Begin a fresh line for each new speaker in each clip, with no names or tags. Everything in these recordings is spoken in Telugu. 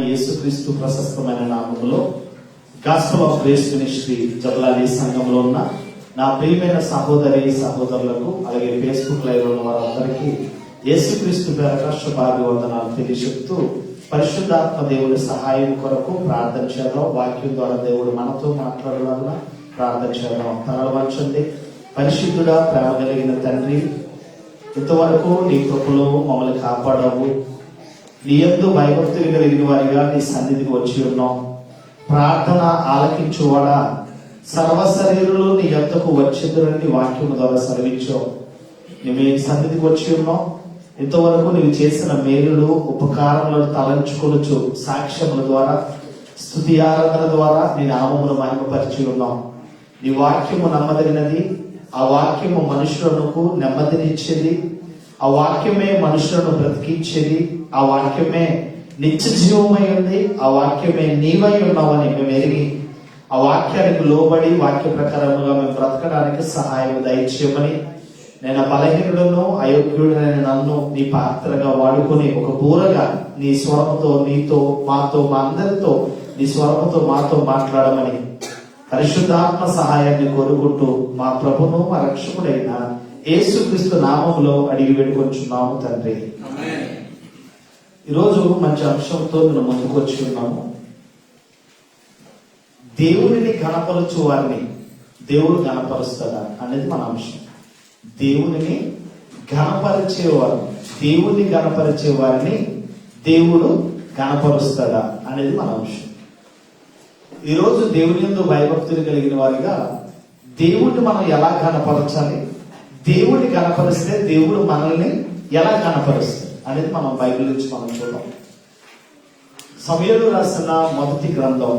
యేసుక్రీస్తు ప్రశస్తమైన నామములో గాస్పెల్ ఆఫ్ గ్రేస్ మినిస్ట్రీ జబలాలి సంఘంలో ఉన్న నా ప్రియమైన సహోదరులకు అలాగే ఫేస్బుక్ లైవ్ ఉన్న వారందరికీ యేసుక్రీస్తు పేరట శుభాభివందనాలు తెలియజెప్తూ పరిశుద్ధాత్మ దేవుడి సహాయం కొరకు ప్రార్థన చేద్దాం. వాక్యం ద్వారా దేవుడు మనతో మాట్లాడాలన్నా ప్రార్థన చేద్దాం. తలలు వంచండి. పరిశుద్ధుడా, ప్రేమ కలిగిన తండ్రి, ఇంతవరకు నీ కృపలో మమ్మల్ని కాపాడావు. నీ యందు భయభక్తులు కలిగిన వారిగా నీ సన్నిధికి వచ్చి ఉన్నాం. ప్రార్థన ఆలకించువాడా, సర్వ శరీరులు నీ యొద్దకు వచ్చేదురని వాక్యం ద్వారా సెలవించావు. మేము సన్నిధికి వచ్చి ఉన్నాం. ఇంతవరకు నీవు చేసిన మేలులు ఉపకారములను తలంచుకొనుచు సాక్ష్యముల ద్వారా స్తుతి ఆరాధన ద్వారా నీ నామమును మహిమపరిచి ఉన్నాం. నీ వాక్యము నమ్మదగినది. ఆ వాక్యము మనుషులకు నెమ్మదినిచ్చేది. ఆ వాక్యమే మనుషులను బ్రతికించేది. ఆ వాక్యమే నిత్య జీవమై ఉంది. ఆ వాక్యమే నీవై ఉన్నావని మేము ఎరిగి ఆ వాక్యానికి లోబడి వాక్య ప్రకారముగా మేము బ్రతకడానికి సహాయం దయచేయమని, నేను బలహీనులను అయోగ్యుడైన నన్ను నీ పాత్రగా వాడుకొని ఒక బూరగా నీ స్వరముతో నీతో మాతో మా అందరితో నీ స్వరముతో మాతో మాట్లాడమని పరిశుద్ధాత్మ సహాయాన్ని కోరుకుంటూ మా ప్రభును మా రక్షకుడైన యేసుక్రీస్తు నామములో అడిగి వేడుకొంచున్నాము తండ్రి. ఈరోజు మంచి అంశంతో మేము ముందుకు వచ్చి ఉన్నాము. దేవుడిని గణపరచు వారిని దేవుడు గణపరుస్తాడా అనేది మన అంశం. దేవుడిని గణపరిచేవారు, దేవుడిని గణపరిచే వారిని దేవుడు గణపరుస్తాడా అనేది మన అంశం. ఈరోజు దేవుని యందు భయభక్తులు కలిగిన వారిగా దేవుడిని మనం ఎలా గణపరచాలి, దేవుడిని గణపరిస్తే దేవుడు మనల్ని ఎలా గణపరుస్తాడు అనేది మనం బైబిల్ నుంచి మనం చూద్దాం. సమూయేలు రాసిన మొదటి గ్రంథం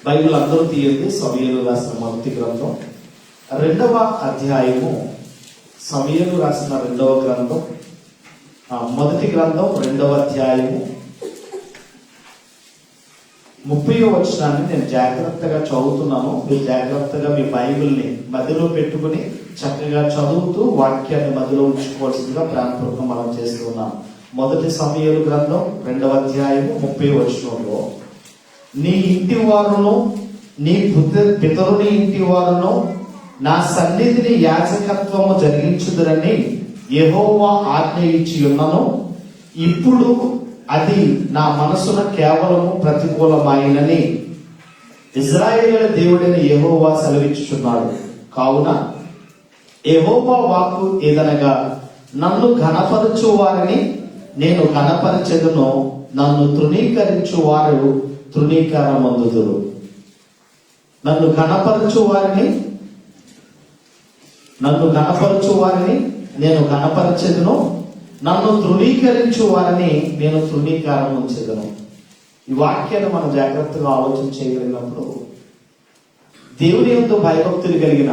బైబిల్ అందరూ తీయండి. సమూయేలు రాసిన మొదటి గ్రంథం 2వ అధ్యాయము. సమూయేలు రాసిన మొదటి గ్రంథం 2వ అధ్యాయము 30వ వచనాన్ని నేను జాగ్రత్తగా చదువుతున్నాను. మీరు జాగ్రత్తగా మీ బైబిల్ని మధ్యలో పెట్టుకుని చక్కగా చదువుతూ వాక్యాన్ని మధ్యలో ఉంచుకోవాల్సిందిగా ప్రాణపూర్వకం మనం చేస్తున్నాం. మొదటి సమూయేలు గ్రంథం 2వ అధ్యాయము 30వ వచనంలో, నీ ఇంటి వారును నీ పితరుని ఇంటి వారును నా సన్నిధిని యాజకత్వము జరిగించుదురని యెహోవా ఆజ్ఞ ఇచ్చి ఉన్నను. ఇప్పుడు అది నా మనసున కేవలము ప్రతికూలమైనని ఇశ్రాయేలు దేవుడైన యెహోవా సెలవిచ్చుచున్నాడు. కావున యెహోవా వాక్కు ఏదనగా, నన్ను ఘనపరచు వారిని నేను ఘనపరచెదను, నన్ను తృణీకరించు వారు తృణీకారమందుదురు. నన్ను ఘనపరచు వారిని నేను ఘనపరచెదను, నన్ను తృణీకరించు వారిని నేను తృణీకారం ఉంచెదను. ఈ వాక్యాన్ని మనం జాగ్రత్తగా ఆలోచన చేయగలిగినప్పుడు దేవుని యందు భయభక్తులు కలిగిన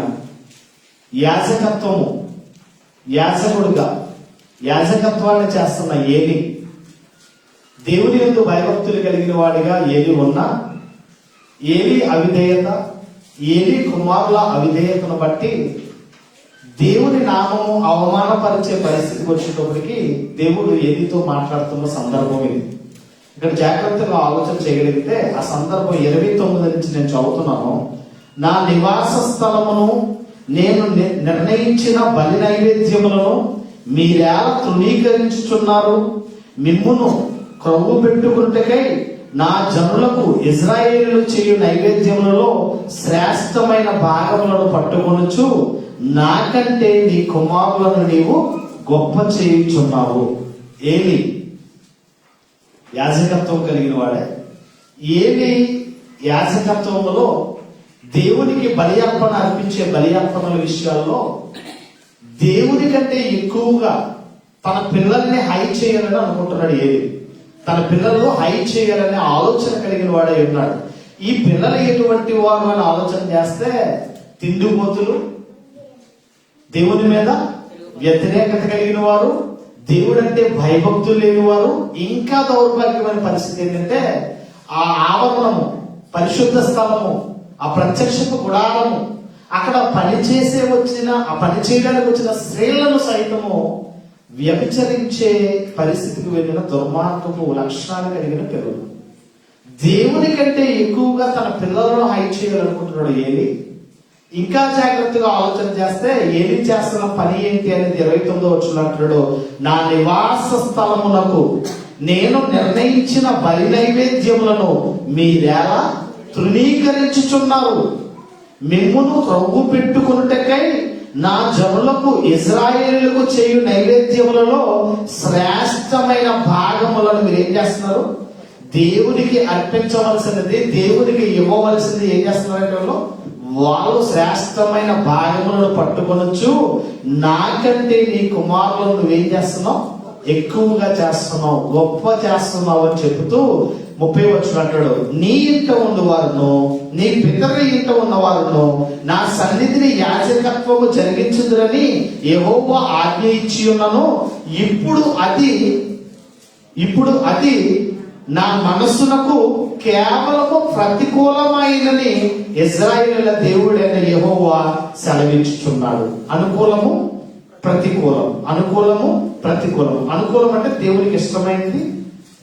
యాజకత్వాన్ని చేస్తున్న ఏలి, దేవుని యందు భయభక్తులు కలిగిన వాడిగా ఏలి ఉన్నా, ఏలి కుమారుల అవిధేయతను బట్టి దేవుని నామము అవమానపరిచే పరిస్థితికి వచ్చేటప్పటికి దేవుడు ఏలితో మాట్లాడుతున్న సందర్భం ఇది. ఇక్కడ జాగ్రత్తగా ఆలోచన చేయగలిగితే ఆ సందర్భం 29 నుంచి నేను చదువుతున్నాను. నా నివాస స్థలమును నేను నిర్ణయించిన బలి నైవేద్యములను మీరేలా తృణీకరించుచున్నారు? మిమ్మును క్రొవ్వు పెట్టుకుంటకై నా జనులకు ఇశ్రాయేలు చేయు నైవేద్యములలో శ్రేష్టమైన భాగములను పట్టుకొనుచు నాకంటే నీ కుమారులను నీవు గొప్ప చేయుచున్నావు. ఏలి యాజకత్వం కలిగిన వాడే. ఏలి యాజకత్వంలో దేవునికి బలి అర్పణ అర్పించే బలి అర్పణల విషయాల్లో దేవుని కంటే ఎక్కువగా తన పిల్లల్ని హై చేయాలని అనుకుంటున్నాడు. ఏలి తన పిల్లలు హై చేయాలనే ఆలోచన కలిగిన వాడే ఉన్నాడు. ఈ పిల్లలు ఎటువంటి వారు అని ఆలోచన చేస్తే తిండిపోతులు, దేవుని మీద వ్యతిరేకత కలిగిన వారు, దేవుడంటే భయభక్తులు లేని వారు. ఇంకా దౌర్భాగ్యమైన పరిస్థితి ఏంటంటే ఆ ఆవరణము, పరిశుద్ధ స్థలము, ఆ ప్రత్యక్షపు గుడారము, అక్కడ పని చేయడానికి వచ్చిన స్త్రీలను సైతము వ్యభిచరించే పరిస్థితికి వెళ్ళిన దుర్మార్గపు లక్షణాలు కలిగిన పిల్లలు. దేవుని కంటే ఎక్కువగా తన పిల్లలను హైట్ చేయాలనుకుంటున్నాడు ఏలి. ఇంకా జాగ్రత్తగా ఆలోచన చేస్తే ఏలి చేస్తున్న పని ఏంటి అనేది 29వ వచనంలో అంటున్నాడు, నా నివాస స్థలమునకు నేను నిర్ణయించిన బలి నైవేద్యములను మీరేలా తృణీకరించుచున్నారు. మిమ్మును రవ్వు పెట్టుకొనుటకై నా జనులకు ఇశ్రాయేలుకు చేయు నైవేద్యములలో శ్రేష్టమైన భాగములను మీరు ఏం చేస్తున్నారు? దేవునికి అర్పించవలసినది, దేవునికి ఇవ్వవలసింది ఏం చేస్తున్నారు? వాళ్ళు శ్రేష్టమైన భాగములను పట్టుకొనొచ్చు. నాకంటే నీ కుమారులను నువ్వేం చేస్తున్నావు? ఎక్కువగా చేస్తున్నావు, గొప్ప చేస్తున్నావు అని చెబుతూ 30వ వచనం అంటాడు, నీ ఇంట ఉన్నవారును నీ పితరుల ఇంట ఉన్నవారును నా సన్నిధిని యాజకత్వము జరిగించుదురని యెహోవా ఆజ్ఞ ఇచ్చి ఉన్నాను. ఇప్పుడు అది నా మనస్సునకు కేవలము ప్రతికూలమైనని ఇశ్రాయేలుల దేవుడైన యెహోవా సెలవించుచున్నాడు. అనుకూలము ప్రతికూలం, అనుకూలము ప్రతికూలం. అనుకూలం అంటే దేవునికి ఇష్టమైనది,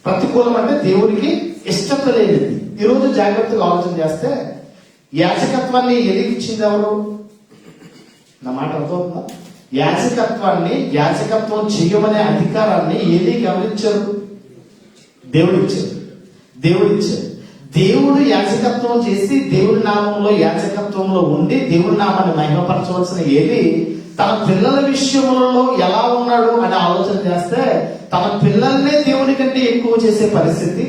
ప్రతికూలం అంటే దేవునికి ఇష్టత లేనిది. ఈరోజు జాగ్రత్తగా ఆలోచన చేస్తే యాజకత్వాన్ని ఎదిగిచ్చింది ఎవరు? నా మాట అర్థమవుతుందా? యాజకత్వం చేయమనే అధికారాన్ని ఏది గమనించారు? దేవుడు ఇచ్చాడు. దేవుడు యాజకత్వం చేసి దేవుడి నామంలో యాజకత్వంలో ఉండి దేవుడి నామాన్ని మహిమపరచవలసిన ఏది తన పిల్లల విషయంలో ఎలా ఉన్నాడు అని ఆలోచన చేస్తే తన పిల్లల్నే దేవుని కంటే ఎక్కువ చేసే పరిస్థితి.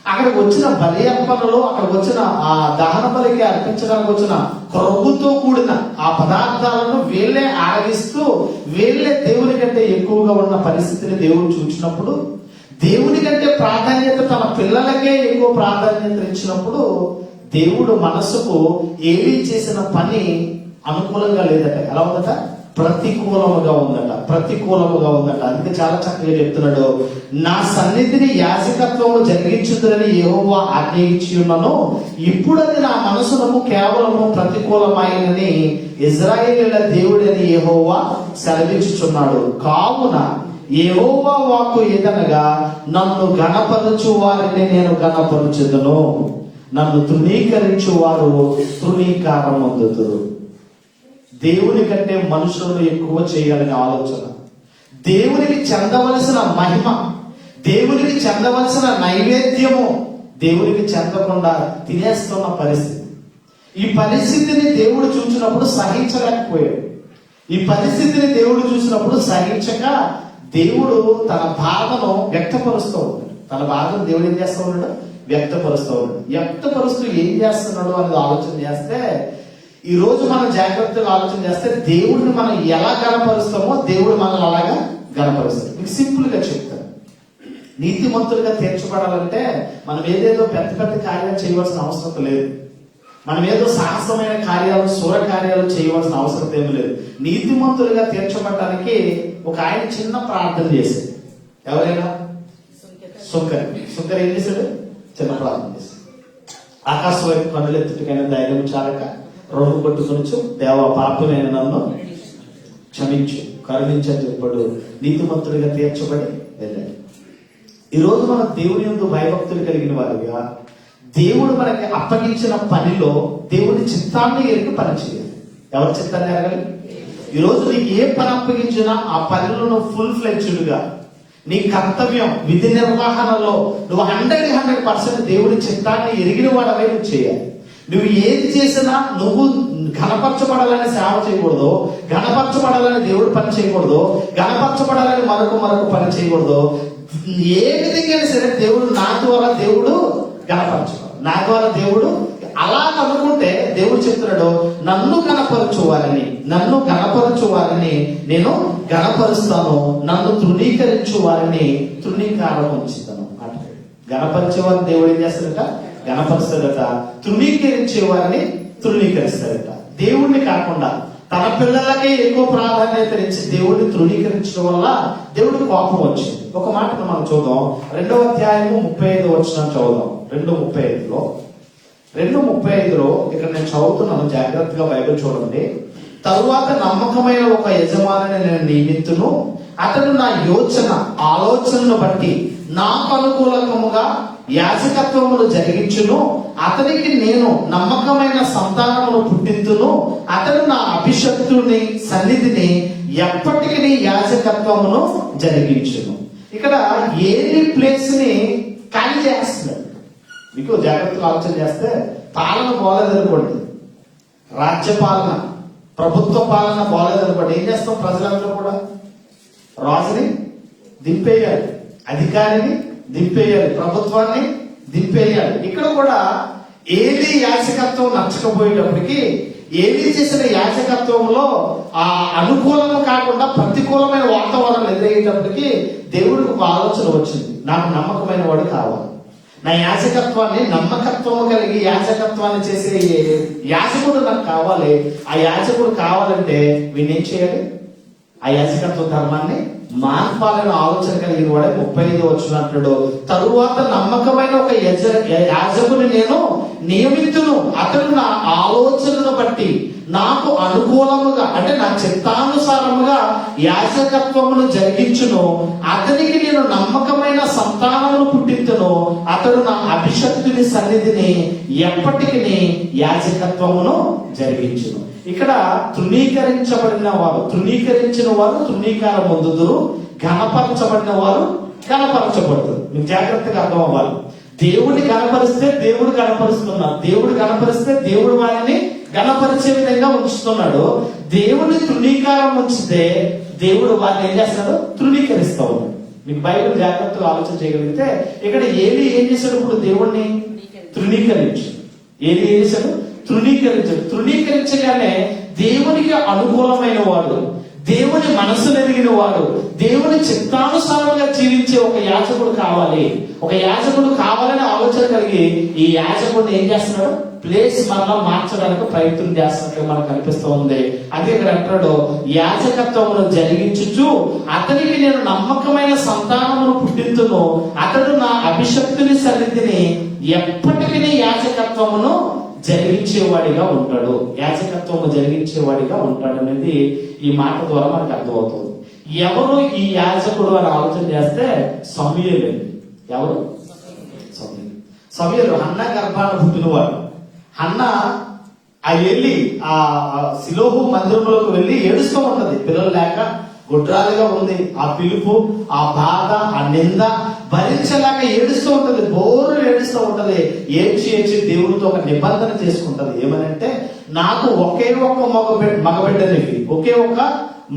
అక్కడికి వచ్చిన బలి అర్పణలో, అక్కడికి వచ్చిన ఆ దహన బలికి అర్పించడానికి వచ్చిన క్రొవ్వుతో కూడిన ఆ పదార్థాలను వీళ్ళే ఆరగిస్తూ వీళ్ళే దేవుని కంటే ఎక్కువగా ఉన్న పరిస్థితిని దేవుడు చూసినప్పుడు, దేవుని కంటే ప్రాధాన్యత తన పిల్లలకే ఎక్కువ ప్రాధాన్యత ఇచ్చినప్పుడు దేవుడు మనసుకు ఏలీ చేసిన పని అనుకూలంగా లేదట. ఎలా ఉందట? ప్రతికూలముగా ఉందట. అందుకే చాలా చక్కగా చెప్తున్నాడు, నా సన్నిధిని యాజకత్వము జరిగించుదని యెహోవా ఆజ్ఞ ఇచ్చి ఉన్నాను. ఇప్పుడు అది నా మనసునకు కేవలము ప్రతికూలమైనని ఇశ్రాయేలుల దేవుడని యెహోవా సెలవించుచున్నాడు. కావున యెహోవా వాక్కు ఏదనగా, నన్ను గణపరచు వారిని నేను గణపరచుదును, నన్ను తృణీకరించు వారు తృణీకారం పొందుతారు. దేవుని కంటే మనుషులను ఎక్కువ చేయాలనే ఆలోచన, దేవునికి చెందవలసిన మహిమ, దేవునికి చెందవలసిన నైవేద్యము దేవునికి చెందకుండా తినేస్తున్న పరిస్థితి. ఈ పరిస్థితిని దేవుడు చూసినప్పుడు సహించలేకపోయాడు. ఈ పరిస్థితిని దేవుడు చూసినప్పుడు సహించక దేవుడు తన బాధను వ్యక్తపరుస్తూ ఉన్నాడు. తన బాధను దేవుడు ఏం చేస్తూ ఉన్నాడు? వ్యక్తపరుస్తూ ఏం చేస్తున్నాడు అనేది ఆలోచన చేస్తే, ఈ రోజు మనం జాగ్రత్తగా ఆలోచన చేస్తే దేవుడిని మనం ఎలా గణపరుస్తామో దేవుడు మనల్ని అలాగా గణపరుస్తాడు. మీకు సింపుల్ గా చెప్తాను, నీతిమంతులుగా తీర్చబడాలంటే మనం ఏదేదో పెద్ద పెద్ద కార్యాలు చేయవలసిన అవసరం లేదు. మనం ఏదో సాహసమైన కార్యాలు, శూర కార్యాలు చేయవలసిన అవసరం ఏమి లేదు. నీతిమంతులుగా తీర్చబడటానికి ఒక ఆయన చిన్న ప్రార్థన చేశాడు. ఎవరైనా? సుంకరి ఏం చేశాడు? చిన్న ప్రార్థన చేశాడు. ఆకాశం వైపు కన్నులెత్తుటికైనా ధైర్యం చాలక రొమ్ము కొట్టుకొనొచ్చు, దేవా పాపునైన నన్ను క్షమించు, కరుణించని చెప్పాడు. నీతిమంతుడిగా తీర్చబడి వెళ్ళాడు. ఈరోజు మనం దేవుని యందు భయభక్తులు కలిగిన వారిగా దేవుడు మనకి అప్పగించిన పనిలో దేవుని చిత్తాన్ని ఎరిగి పని చేయాలి. ఎవరి చిత్తాన్ని ఎరగాలి? ఈరోజు నీకు ఏ పని అప్పగించినా ఆ పనిలో నువ్వు ఫుల్ ఫ్లెడ్జ్డ్గా నీ కర్తవ్యం విధి నిర్వహణలో నువ్వు 100% దేవుడి చిత్తాన్ని ఎరిగిన వాడవే నువ్వు చేయాలి. నువ్వు ఏది చేసినా నువ్వు ఘనపరచబడాలని సేవ చేయకూడదు, ఘనపరచబడాలని దేవుడు పని చేయకూడదు, ఘనపరచబడాలని మరొక పని చేయకూడదు. ఏ విధంగా సరే దేవుడు నా ద్వారా దేవుడు ఘనపరచు, నా ద్వారా దేవుడు అలా అనుకుంటే దేవుడు చెప్తున్నాడు, నన్ను గణపరచు వారిని నేను గణపరుస్తాను, నన్ను తృణీకరించు వారిని తృణీకారం ఉంచుతాను అంటే. గణపరిచే వారిని దేవుడు ఏం చేస్తాడట? గణపరుస్తాడట. తృణీకరించే వారిని తృణీకరిస్తాడట. దేవుడిని కాకుండా తన పిల్లలకే ఎక్కువ ప్రాధాన్యత ఇచ్చి దేవుడిని తృణీకరించడం వల్ల దేవుడికి కోపం వచ్చింది. ఒక మాటను మనం చూద్దాం. 2వ అధ్యాయము 35వ వచనం చదువుదాం. 2:35లో ఇక్కడ నేను చదువుతున్నాను, జాగ్రత్తగా బైబిల్ చూడండి. తరువాత నమ్మకమైన ఒక యజమానిని నేను నియమిత్తును, అతడు నా ఆలోచనను బట్టి నాకు అనుకూలకముగా యాజకత్వమును జరిగించును, అతనికి నేను నమ్మకమైన సంతానమును పుట్టింతును, అతడు నా అభిషక్తుని సన్నిధిని ఎప్పటికీ యాజకత్వమును జరిగించును. ఇక్కడ ఏలి ప్లేస్ ని ఖాళీ చేస్తున్నాడు. మీకు జాగ్రత్తగా ఆలోచన చేస్తే పాలన బాగలేదనుకోండి, రాజ్యపాలన ప్రభుత్వ పాలన బాగలేదనుకోండి, ఏం చేస్తాం? ప్రజలందరూ కూడా రాజుని దింపేయాలి, అధికారిని దింపేయాలి, ప్రభుత్వాన్ని దింపేయాలి. ఇక్కడ కూడా ఏలి యాజకత్వం నచ్చకపోయేటప్పటికి ఏలి చేసిన యాజకత్వంలో ఆ అనుకూలము కాకుండా ప్రతికూలమైన వాతావరణం ఎదురయ్యేటప్పటికి దేవుడికి ఒక ఆలోచన వచ్చింది, నాకు నమ్మకమైన వాడు కావాలి, నా యాజకత్వాన్ని నమ్మకత్వము కలిగి యాజకత్వాన్ని చేసే యాజకుడు నాకు కావాలి. ఆ యాజకుడు కావాలంటే వీణేం చేయాలి? ఆ యాజకత్వ ధర్మాన్ని మాన్పాలన ఆలోచన కలిగిన వాడే 35 వచ్చిన అంటాడు, తరువాత నమ్మకమైన ఒక యాజకుని నేను నియమితును, అతడు నా ఆలోచనను బట్టి నాకు అనుకూలముగా అంటే నా చిత్తానుసారముగా యాజకత్వమును జరిగించును, అతనికి నేను నమ్మకమైన సంతానమును పుట్టించును, అతడు నా అభిషక్తుని సన్నిధిని ఎప్పటికీ యాజకత్వమును జరిగించును. ఇక్కడ తృణీకరించిన వారు తృణీకారం పొందుదురు, ఘనపరచబడిన వారు ఘనపరచబడుతురు. మీకు జాగ్రత్తగా అర్థం అవ్వాలి. దేవుడిని గణపరిస్తే దేవుడు గణపరుస్తున్నాడు, దేవుడు గణపరిస్తే దేవుడు వారిని గణపరిచే విధంగా ఉంచుతున్నాడు. దేవుని తృణీకారం ఉంచితే దేవుడు వారిని ఏం చేస్తున్నాడు? తృణీకరిస్తా ఉన్నాడు. మీకు బైబిల్ జాగ్రత్తగా ఆలోచన చేయగలిగితే ఇక్కడ ఏలి ఏం చేశాడు? ఇప్పుడు దేవుణ్ణి తృణీకరించాడు. ఏలి ఏం చేశాడు? తృణీకరించగానే దేవునికి అనుకూలమైన వాడు, దేవుని మనసు ఎరిగిన వాడు, దేవుని చిత్తానుసారంగా జీవించే ఒక యాజకుడు కావాలి. ఒక యాజకుడు కావాలనే ఆలోచన కలిగి ఈ యాజకుడిని ఏం చేస్తున్నాడు? ప్లేస్ మరలా మార్చడానికి ప్రయత్నం చేస్తున్నట్టు మనకు కనిపిస్తూ ఉంది. అదే ఇక్కడ అంటాడు, యాజకత్వమును జరిగించుచు అతనికి నేను నమ్మకమైన సంతానమును పుట్టింతును, అతడు నా అభిషక్తుని సన్నిధిని ఎప్పటికీ యాజకత్వమును జరిగించేవాడిగా ఉంటాడు. యాజకత్వము జరిగించేవాడిగా ఉంటాడు అనేది ఈ మాట ద్వారా మనకు అర్థమవుతుంది. ఎవరు ఈ యాజకుడు అని ఆలోచన చేస్తే సమూయేలు. ఎవరు? సమూయేలు హన్న గర్భాన పుట్టినవాడు. హన్న వెళ్ళి ఆ సిలోహు మందిరంలోకి వెళ్ళి ఏడుస్తూ ఉంటది, పిల్లలు లేక గుడ్రాలుగా ఉంది. ఆ పిలుపు, ఆ బాధ, ఆ నింద భరించలేక ఏడుస్తూ ఉంటది, బోరు ఏడుస్తూ ఉంటది. ఏడ్చి దేవుడితో ఒక నిబంధన చేసుకుంటది. ఏమనంటే, నాకు ఒకే ఒక్క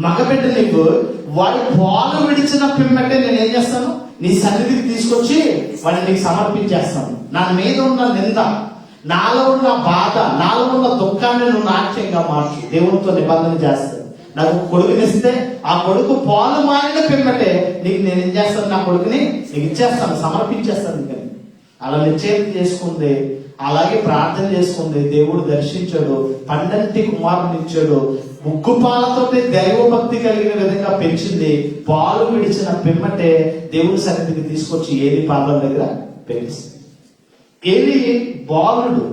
మగబిడ్డనివ్వు, వాడి పాలు విడిచిన పిమ్మటే నేను ఏం చేస్తాను? నీ సన్నిధికి తీసుకొచ్చి వాడిని నీకు సమర్పించేస్తాను. నా మీద ఉన్న నింద, నాలో ఉన్న బాధ, నాలో ఉన్న దుఃఖాన్ని నువ్వు నాట్యంగా మార్చు. దేవుడితో నిబంధన చేస్తాను. నాకు కొడుకునిస్తే ఆ కొడుకు పాలు మారిన పిమ్మటే నీకు నేను ఏం చేస్తాను? నా కొడుకుని నీకు ఇచ్చేస్తాను, సమర్పించేస్తాను. ఇంకా అలా నిశ్చయం చేసుకుంది, అలాగే ప్రార్థన చేసుకుంది. దేవుడు దర్శించాడు, పండంటి కుమారుని ఇచ్చాడు. ముగ్గుపాలతో దైవభక్తి కలిగిన విధంగా పెంచింది. పాలు విడిచిన పిమ్మటే దేవుడి సన్నిధికి తీసుకొచ్చి ఏలి పాదం దగ్గర పెంచింది. ఏలి బాలుడు,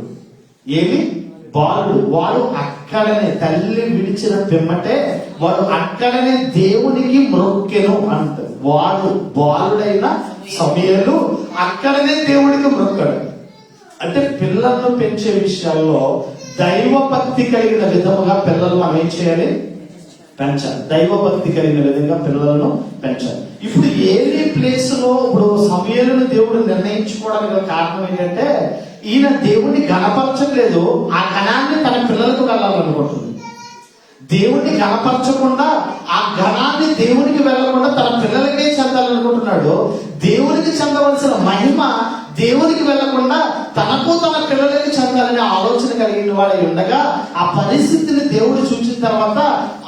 వాడు అక్కడనే తల్లి విడిచిన పిమ్మటే వాడు అక్కడనే దేవునికి మ్రొక్కెను అంట. వాడు బాలుడైన సమూయేలు అక్కడనే దేవుడికి మ్రొక్కాడు. అంటే పిల్లలను పెంచే విషయాల్లో దైవభక్తి కలిగిన విధముగా పిల్లలు మనం ఏం చేయాలి? పెంచాలి. దైవభక్తి కలిగిన విధంగా పిల్లలను పెంచాలి. ఇప్పుడు ఏలి ప్లేస్ లో ఇప్పుడు సమూయేలును దేవుడు నిర్ణయించుకోవడానికి కారణం ఏంటంటే, ఈయన దేవుడిని గణపరచట్లేదు, ఆ ఘనాన్ని తన పిల్లలకు వెళ్ళాలనుకుంటుంది. దేవుడిని గణపరచకుండా ఆ ఘనాన్ని దేవునికి వెళ్ళకుండా తన పిల్లలకే చెందాలనుకుంటున్నాడు. దేవునికి చెందవలసిన మహిమ దేవునికి వెళ్లకుండా తనకు తన పిల్లలకి చెందాలనే ఆలోచన కలిగిన వాడై ఉండగా, ఆ పరిస్థితిని దేవుడు చూసిన తర్వాత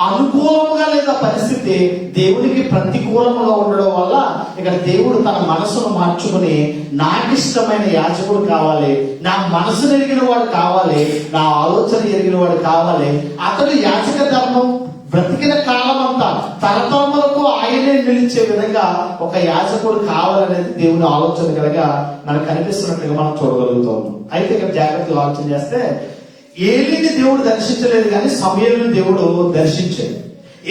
అనుకూలముగా లేదా పరిస్థితి దేవునికి ప్రతికూలముగా ఉండడం వల్ల ఇక్కడ దేవుడు తన మనసును మార్చుకుని, నాకు ఇష్టమైన యాజకుడు కావాలి, నా మనసును ఎరిగిన వాడు కావాలి, నా ఆలోచన ఎరిగిన వాడు కావాలి, అతడు యాజక ధర్మం బ్రతికిన కాలం అంతా తరతరములకు ఆయనే నిలిచే విధంగా ఒక యాజకుడు కావాలనేది దేవుని ఆలోచన కనుక మనకు కనిపిస్తున్నట్టుగా మనం చూడగలుగుతాం. అయితే ఇక్కడ జాగ్రత్తగా ఆలోచన చేస్తే, ఏలిని దేవుడు దర్శించలేదు కానీ సమూయేలుని దేవుడు దర్శించాడు.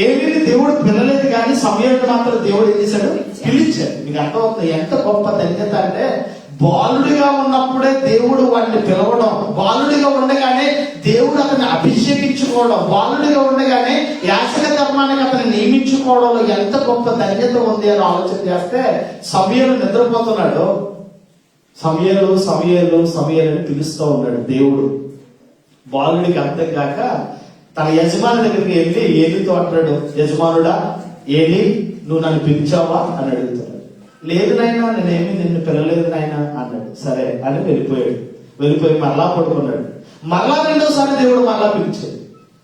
ఏలిని దేవుడు పిలలేదు కానీ సమయాన్ని మాత్రం దేవుడు ఏం చేశాడు? పిలిచాడు. మీకు అర్థమవుతుంది ఎంత గొప్ప ధన్యత అంటే, బాలుడిగా ఉన్నప్పుడే దేవుడు వాడిని పిలవడం, బాలుడిగా ఉండగానే దేవుడు అతన్ని అభిషేకించుకోవడం, బాలుడిగా ఉండగానే యాజక ధర్మానికి అతన్ని నియమించుకోవడంలో ఎంత గొప్ప ధన్యత ఉంది అని ఆలోచన చేస్తే, సమయాలు నిద్రపోతున్నాడు, సమయాలు పిలుస్తూ ఉన్నాడు దేవుడు. బాలుడికి అర్థం కాక తన యజమాని దగ్గరికి వెళ్ళి ఏలితో అంటాడు, యజమానుడా ఏలి నువ్వు నన్ను పిలిచావా అని అడుగుతాడు. లేదు నాయనా, నేనేమి నిన్ను పిలవలేదు నాయనా అన్నాడు. సరే అని వెళ్ళిపోయి మరలా పడుకున్నాడు. మరలా రెండోసారి దేవుడు మరలా పిలిచాడు.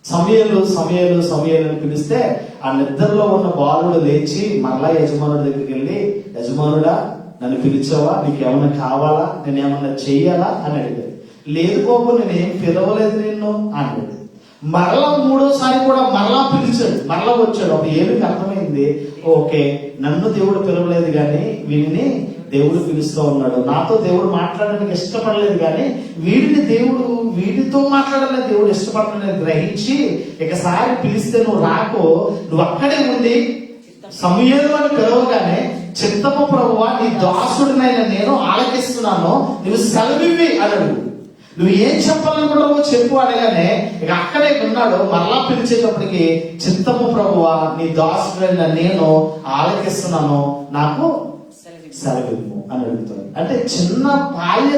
సమయాలు అని పిలిస్తే ఆ నిద్రలో ఉన్న బాలుడు లేచి మరలా యజమానుడి దగ్గరికి వెళ్ళి, యజమానుడా నన్ను పిలిచావా, నీకేమన్నా కావాలా, నేనేమన్నా చెయ్యాలా అని అడిగాడు. లేదు బాబు నేనేం పిలవలేదు నిన్ను అన్నాడు. మరలా మూడోసారి కూడా మరలా పిలిచాడు, మరలా వచ్చాడు. అప్పుడు ఏమికి అర్థమైంది, ఓకే నన్ను దేవుడు పిలవలేదు కానీ వీడిని దేవుడు పిలుస్తూ ఉన్నాడు, నాతో దేవుడు మాట్లాడడానికి ఇష్టపడలేదు కానీ వీడితో మాట్లాడాలని దేవుడు ఇష్టపడలేదు గ్రహించి, ఒకసారి పిలిస్తే నువ్వు రాకో, నువ్వు అక్కడే ఉంది సమయాలు అని పిలవగానే, చిత్తము ప్రభువా నీ దాసుడినైనా నేను ఆలకిస్తున్నాను, నువ్వు సెలవివి అన్నాడు. నువ్వు ఏం చెప్పాలనుకున్నావో చెప్పు అనగానే ఇక అక్కడే ఉన్నాడు. మరలా పిలిచేటప్పటికి, చిత్తము ప్రభువా నీ దాసుడైన నేను ఆలకిస్తున్నాను, నాకు సెలవివ్వు అని అడుగుతాడు. అంటే చిన్న బాల్య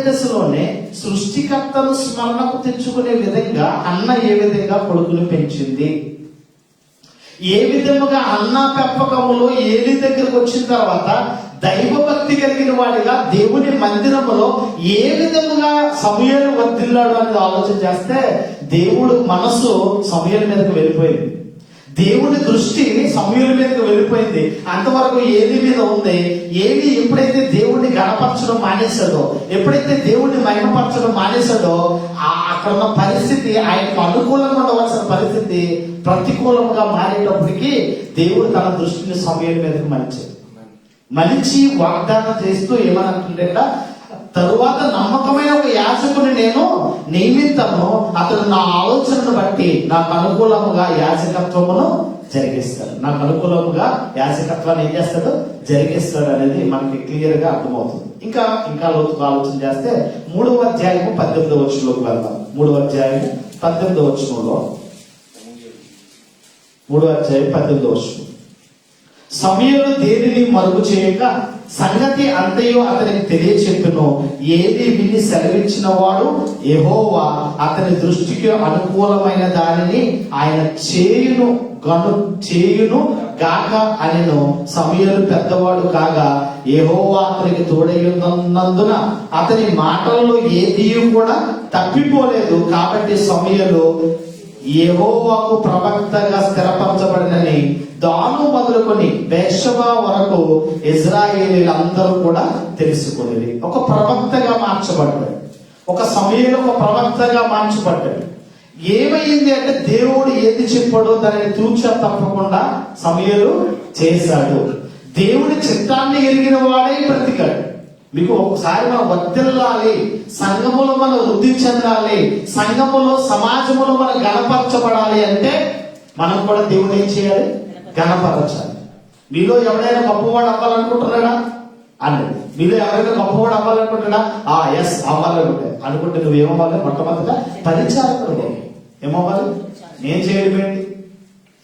దశలోనే సృష్టికర్తను స్మరణకు తెచ్చుకునే విధంగా అన్న ఏ విధంగా కొడుకుని పెంచింది, ఏ విధముగా అన్న పెంపకములో ఏలి దగ్గరకు వచ్చిన తర్వాత దైవభక్తి కలిగిన వాడిగా దేవుని మందిరములో ఏ విధముగా సమూయేలు వర్ధిల్లాడు అనేది ఆలోచన చేస్తే, దేవుడు మనసు సమూయేలు మీదకి వెళ్ళిపోయింది, దేవుని దృష్టి సమూయేలు మీదకి వెళ్ళిపోయింది. అంతవరకు ఏలి మీద ఉంది. ఏలి ఎప్పుడైతే దేవుడిని గణపరచడం మానేశాడో, ఎప్పుడైతే దేవుడిని మహిమపరచడం మానేశాడో, అక్కడ ఉన్న పరిస్థితి ఆయనకు అనుకూలంగా ఉండవలసిన పరిస్థితి ప్రతికూలంగా మారేటప్పటికి దేవుడు తన దృష్టిని సమూయేలు మీదకి మలిచి వాగ్దానం చేస్తూ ఏమనంటుండేట, తరువాత నమ్మకమైన ఒక యాజకుని నేను నియమిస్తాను, అతను నా ఆలోచనను బట్టి నాకు అనుకూలముగా యాజకత్వమును జరిగిస్తాడు, నాకు అనుకూలముగా యాజకత్వాన్ని ఏం చేస్తాడు, జరిగిస్తాడు అనేది మనకి క్లియర్ గా అర్థమవుతుంది. ఇంకా లోతుగా ఆలోచన చేస్తే 3వ అధ్యాయము 18వ వచనంలోకి వెళ్దాం. 3వ అధ్యాయము 18వ వచనంలో, 3వ అధ్యాయం 18వ వచనం, సమూయేలు దేనిని మరుగు చేయక సంగతి అంతయు అతనికి తెలియచెప్పును. ఏది విని సెలవిచ్చిన వాడు యెహోవా అతని దృష్టికి అనుకూలమైన దానిని ఆయన చేయును గాక అనెను. సమూయేలు పెద్దవాడు కాగా యెహోవా అతనికి తోడైనందున అతని మాటల్లో ఏదీ కూడా తప్పిపోలేదు. కాబట్టి సమూయేలు యెహోవాకు ప్రవక్తగా స్థిరపరచబడినని దాను మొదలుకొని బెర్షెబా వరకు ఇశ్రాయేలీలందరూ కూడా తెలుసుకునేది. ఒక ప్రవక్తగా మార్చబడ్డాడు, ఒక సమూయేలు ఒక ప్రవక్తగా మార్చబడ్డాడు. ఏమైంది అంటే, దేవుడు ఏది చెప్పాడో దానిని తూచా తప్పకుండా సమూయేలు చేశాడు. దేవుడి చిత్తాన్ని ఎరిగిన వాడే బ్రతికాడు. మీకు ఒకసారి మనం వర్ధిల్లాలి, సంఘములో మనం వృద్ధి చెందాలి, సంఘములో సమాజములో మనం గణపరచబడాలి అంటే మనం కూడా దేవుడు ఏం చేయాలి, గణపరచాలి. మీలో ఎవరైనా గొప్పవాడు అవ్వాలనుకుంటున్నాడా అన్నది, మీలో ఎవరైనా గొప్పవాడు అవ్వాలనుకుంటున్నా ఎస్ అనుకుంటే నువ్వేమవ్వాలి, మొట్టమొదట పరిచారకుడు. ఏమవ్వాలి, నేను చేయడం ఏంటి,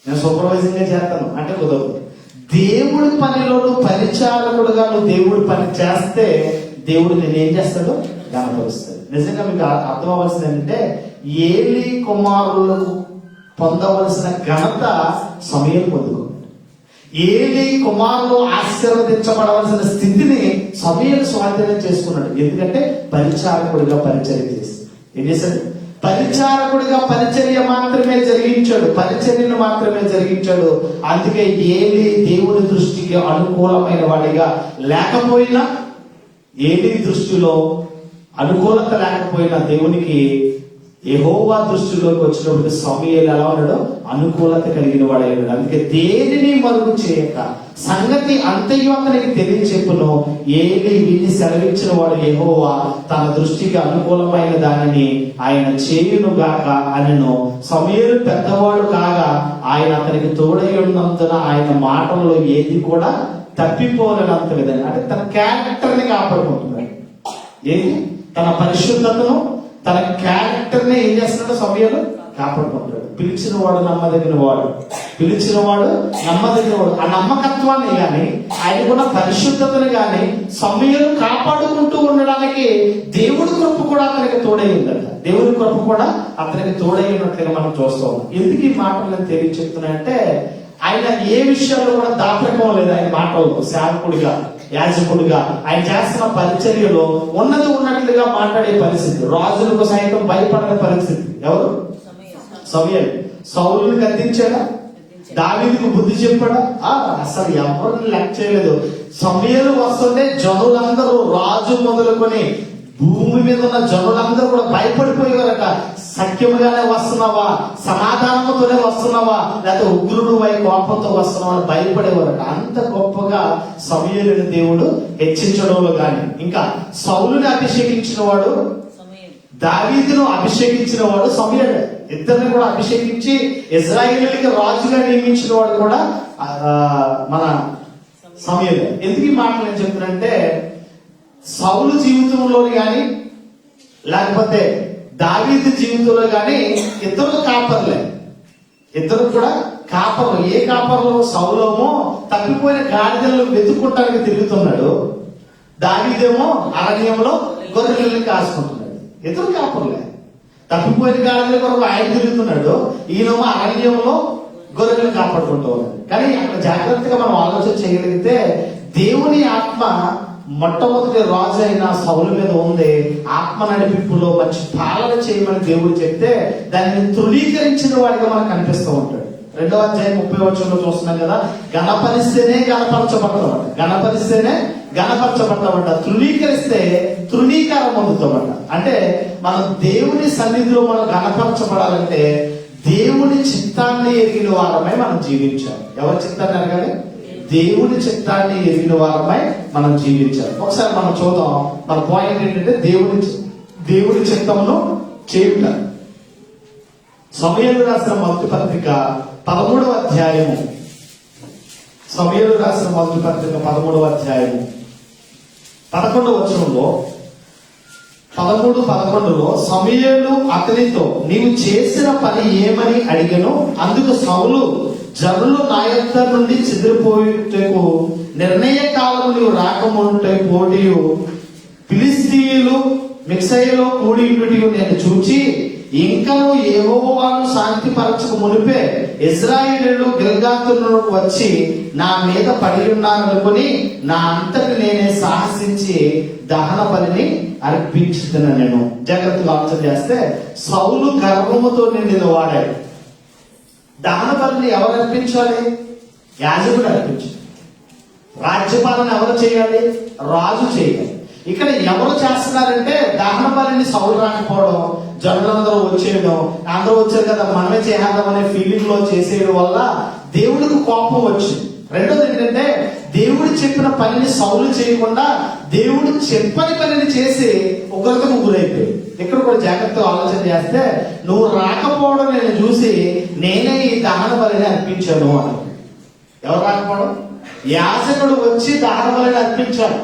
నేను సూపర్వైజింగ్ చేస్తాను అంటే కుదరదు. దేవుడి పనిలో నువ్వు పరిచారకుడుగా నువ్వు దేవుడి పని చేస్తే దేవుడు నేను ఏం చేస్తాడు, గణపరుస్తాడు. నిజంగా మీకు అర్థం అవ్వాల్సింది ఏంటంటే, ఏలి కుమారులకు పొందవలసిన ఘనత సమూయేలు పొందుకున్నాడు. ఏలి కుమారులు ఆశీర్వదించబడవలసిన స్థితిని సమూయేలు స్వాధీనం చేసుకున్నాడు. ఎందుకంటే పరిచారకుడిగా పరిచర్య చేసి ఏం చేశాడు, పరిచారకుడిగా పరిచర్య మాత్రమే జరిగించాడు, పరిచర్యను మాత్రమే జరిగించాడు. అందుకే ఏలి దేవుని దృష్టికి అనుకూలమైన వాడిగా లేకపోయినా, ఏలి దృష్టిలో అనుకూలత లేకపోయినా దేవునికి యెహోవా దృష్టిలోకి వచ్చినప్పుడు సమూయేలు ఎలా ఉన్నాడో అనుకూలత కలిగిన వాడై ఉన్నాడు. అందుకే దేనిని మరుగు చేయక సంగతి అంతయు అతనికి తెలియచెప్పును. ఏలి విని సెలవిచ్చిన వాడు యెహోవా తన దృష్టికి అనుకూలమైన దానిని ఆయన చేయును గాక అనెను. సమూయేలు పెద్దవాడు కాగా ఆయన అతనికి తోడై ఉన్నందున ఆయన మాటల్లో ఏది కూడా తప్పిపోలేనంత విధంగా, అంటే తన క్యారెక్టర్ ని కాపాడుకుంటున్నాడు. ఏది? తన పరిశుద్ధతను, తన క్యారెక్టర్ ని ఏం చేస్తున్నాడు? సమూయేలు కాపాడుకుంటాడు. పిలిచిన వాడు నమ్మదగిన వాడు, పిలిచిన వాడు నమ్మదగిన వాడు. ఆ నమ్మకత్వాన్ని కానీ ఆయనకున్న పరిశుద్ధతను కానీ సమూయేలు కాపాడుకుంటూ ఉండడానికి దేవుడి కృప కూడా అతనికి తోడై ఉందట. దేవుడి కృప కూడా అతనికి తోడై ఉన్నట్లుగా మనం చూస్తాం. ఎందుకు ఈ మాటలు నేను తెలియచెప్తున్నాయంటే, ఆయన ఏ విషయాల్లో కూడా దాపరికం లేదు. ఆయన మాటల్లో సేవకుడిగా, యాజకుడిగా ఆయన చేస్తున్న పరిచర్యలో ఉన్నది ఉన్నట్లుగా మాట్లాడే పరిస్థితి, రాజులకు సైతం భయపడని పరిస్థితి. ఎవరు? సమూయేలు. సౌలుని గద్దించాడా? దావీదుకు బుద్ధి చెప్పాడా? అసలు ఎవరిని లెక్క చేయలేదు. సమూయేలు వస్తుంటే జనులందరూ, రాజు మొదలుకొని భూమి మీద ఉన్న జనులందరూ కూడా భయపడిపోయేవారట. సఖ్యముగానే వస్తున్నావా, సమాధానంతోనే వస్తున్నావా, లేకపోతే ఉగ్రుడు వై కోపంతో వస్తున్నావా అని భయపడేవారట. అంత గొప్పగా సమూయేలుని దేవుడు హెచ్చించడంలో కానీ, ఇంకా సౌలుని అభిషేకించిన వాడు, దావీదును అభిషేకించిన వాడు సమూయేలు. ఇద్దరిని కూడా అభిషేకించి ఇశ్రాయేలుకి రాజుగా నియమించిన వాడు కూడా మన సమూయేలు. ఎందుకు ఈ మాటలు నేను చెప్తున్నానంటే, సౌలు జీవితంలో కానీ లేకపోతే దావీదు జీవితంలో కానీ ఇద్దరు కాపర్లే. ఇద్దరు కూడా కాపర్లు. ఏ కాపర్లు? సౌలేమో తప్పిపోయిన గాడిదలను వెతుక్కుంటానికి తిరుగుతున్నాడు, దావీదేమో అరణ్యంలో గొర్రెలను కాసుకుంటున్నాడు. ఇద్దరు కాపర్లే. తప్పిపోయిన గాడిదల కొరకు ఆయన తిరుగుతున్నాడు, ఈయనేమో అరణ్యంలో గొర్రెలను కాపాడుకుంటూ ఉన్నాడు. కానీ అక్కడ జాగ్రత్తగా మనం ఆలోచన చేయగలిగితే, దేవుని ఆత్మ మొట్టమొదటి రాజు అయిన సౌలు మీద ఉంది. ఆత్మ నడిపింపులో మంచి పాలన చేయమని దేవుడు చెప్తే దానిని తృణీకరించిన వాడిగా మనకు కనిపిస్తూ ఉంటాడు. 2వ అధ్యాయం 30వ వచనంలో చూస్తున్నాం కదా, గణపరిస్తేనే గణపరచబడతామట, గణపరిస్తేనే గణపరచబడతామట, తృణీకరిస్తే తృణీకారం పొందుతామట. అంటే మనం దేవుని సన్నిధిలో మనం గణపరచబడాలంటే దేవుని చిత్తాన్ని ఎరిగిన వారమై మనం జీవించాలి. ఎవరి చిత్తాన్ని ఎరగాలి? దేవుని చిత్తాన్ని ఎరిగిన వారమై మనం జీవించాలి. ఒకసారి మనం చూద్దాం. మన పాయింట్ ఏంటంటే దేవుని చిత్తమును చేయుట. సమూయేలు రాసిన మొదటి పత్రిక 13వ అధ్యాయము, సమూయేలు రాసిన మొదటి పత్రిక 13వ అధ్యాయము 11వ వచనంలో, 13:11లో సమూయేలు అతనితో నీవు చేసిన పని ఏమని అడిగెను. అందుకు సౌలు, జనులు నా యొద్ద నుండి చెదిరిపోయేటకు నిర్ణయ కాలము నీవు రాకముంటే పోటీయు ఫిలిష్తీయులు మిక్సయిలో కూడి ఉండుటయు నేను చూచి, ఇంకను యెహోవాను శాంతిపరచక మునిపే ఇశ్రాయేలీయులు గిల్గాతును వచ్చి నా మీద పడి ఉన్నారనుకుని నా అంతటి నేనే సాహసించి దహన బలిని అర్పించుతున్నాను. నేను జాగ్రత్తగా ఆలోచన చేస్తే సౌలు గర్వముతో నిండిన వాడాడు. దహన బలిని ఎవరు అర్పించాలి? యాజకుడు అర్పించాలి. రాజ్యపాలన ఎవరు చేయాలి? రాజు చేయాలి. ఇక్కడ ఎవరు చేస్తున్నారంటే దహన బలిని సౌలు రాకపోవడం, జనులందరూ వచ్చేయడం, అందరూ వచ్చారు కదా మనమే చేద్దాం అనే ఫీలింగ్ లో చేసేయడం వల్ల దేవుడికి కోపం వచ్చింది. రెండోది ఏంటంటే, దేవుడు చెప్పిన పనిని సౌలు చేయకుండా దేవుడు చెప్పని పనిని చేసి ఒకరికి గురైపోయి. ఇక్కడ కూడా జాగ్రత్తగా ఆలోచన చేస్తే, నువ్వు రాకపోవడం నేను చూసి నేనే ఈ దహన బలిని అర్పించాను అని. ఎవరు రాకపోవడం? యాజకుడు వచ్చి దహన బలిని అర్పించాడు.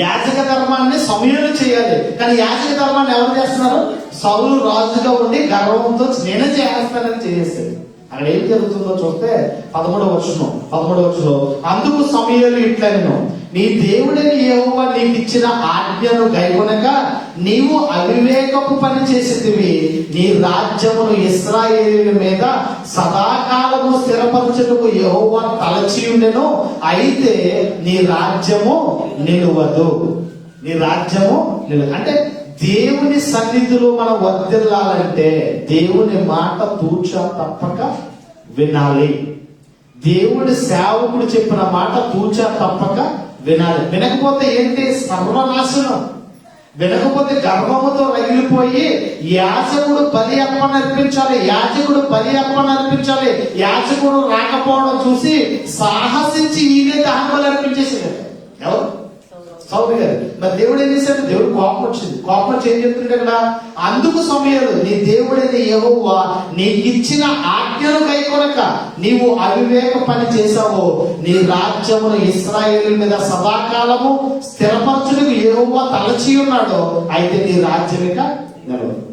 యాజక ధర్మాన్ని సమూయేలు చేయాలి, కానీ యాజక ధర్మాన్ని ఎవరు చేస్తున్నారు? సౌలు రాజుగా ఉండి గర్వంతో నేనే చేస్తానని చేసేది. అక్కడ ఏం జరుగుతుందో చూస్తే 13వ వచనం, అందుకు సమూయేలు ఇట్లనెను, నీ దేవుడైన యెహోవా నీకు ఇచ్చిన ఆజ్ఞను గైకొనక నీవు అవివేకపు పని చేసేదివి. నీ రాజ్యమును ఇశ్రాయేలీయుల మీద సదాకాలము స్థిరపరచుటకు యెహోవా తలచి ఉండెను, అయితే నీ రాజ్యము నిలువదు. నీ రాజ్యము నిలువదు. అంటే దేవుని సన్నిధిలో మనం వర్ధిల్లాలంటే దేవుని మాట తూచా తప్పక వినాలి. దేవుడి సేవకుడు చెప్పిన మాట తూచా తప్పక వినాలి. వినకపోతే ఏంటి? సర్వనాశనం. వినకపోతే గర్వముతో రగిలిపోయి యాజకుడు బలి అర్పణ అర్పించాలి, యాజకుడు రాకపోవడం చూసి సాహసించి ఈయనే దహన బలి అర్పించేసాడు. ఎవరు? సౌలు గారు. మరి దేవుడు ఏం చేశాడు? దేవుడు కోపం వచ్చింది. కోపం వచ్చి ఏం చెప్తుంటే ఇక్కడ, అందుకు సమయాలు నీ దేవుడైన యెహోవా నీకిచ్చిన ఆజ్ఞను గైకొనక నీవు అవివేక పని చేశావో, నీ రాజ్యమును ఇశ్రాయేలు మీద సదాకాలము స్థిరపరచుటకు యెహోవా తలచి ఉన్నాడు. అయితే నీ రాజ్యం ఇక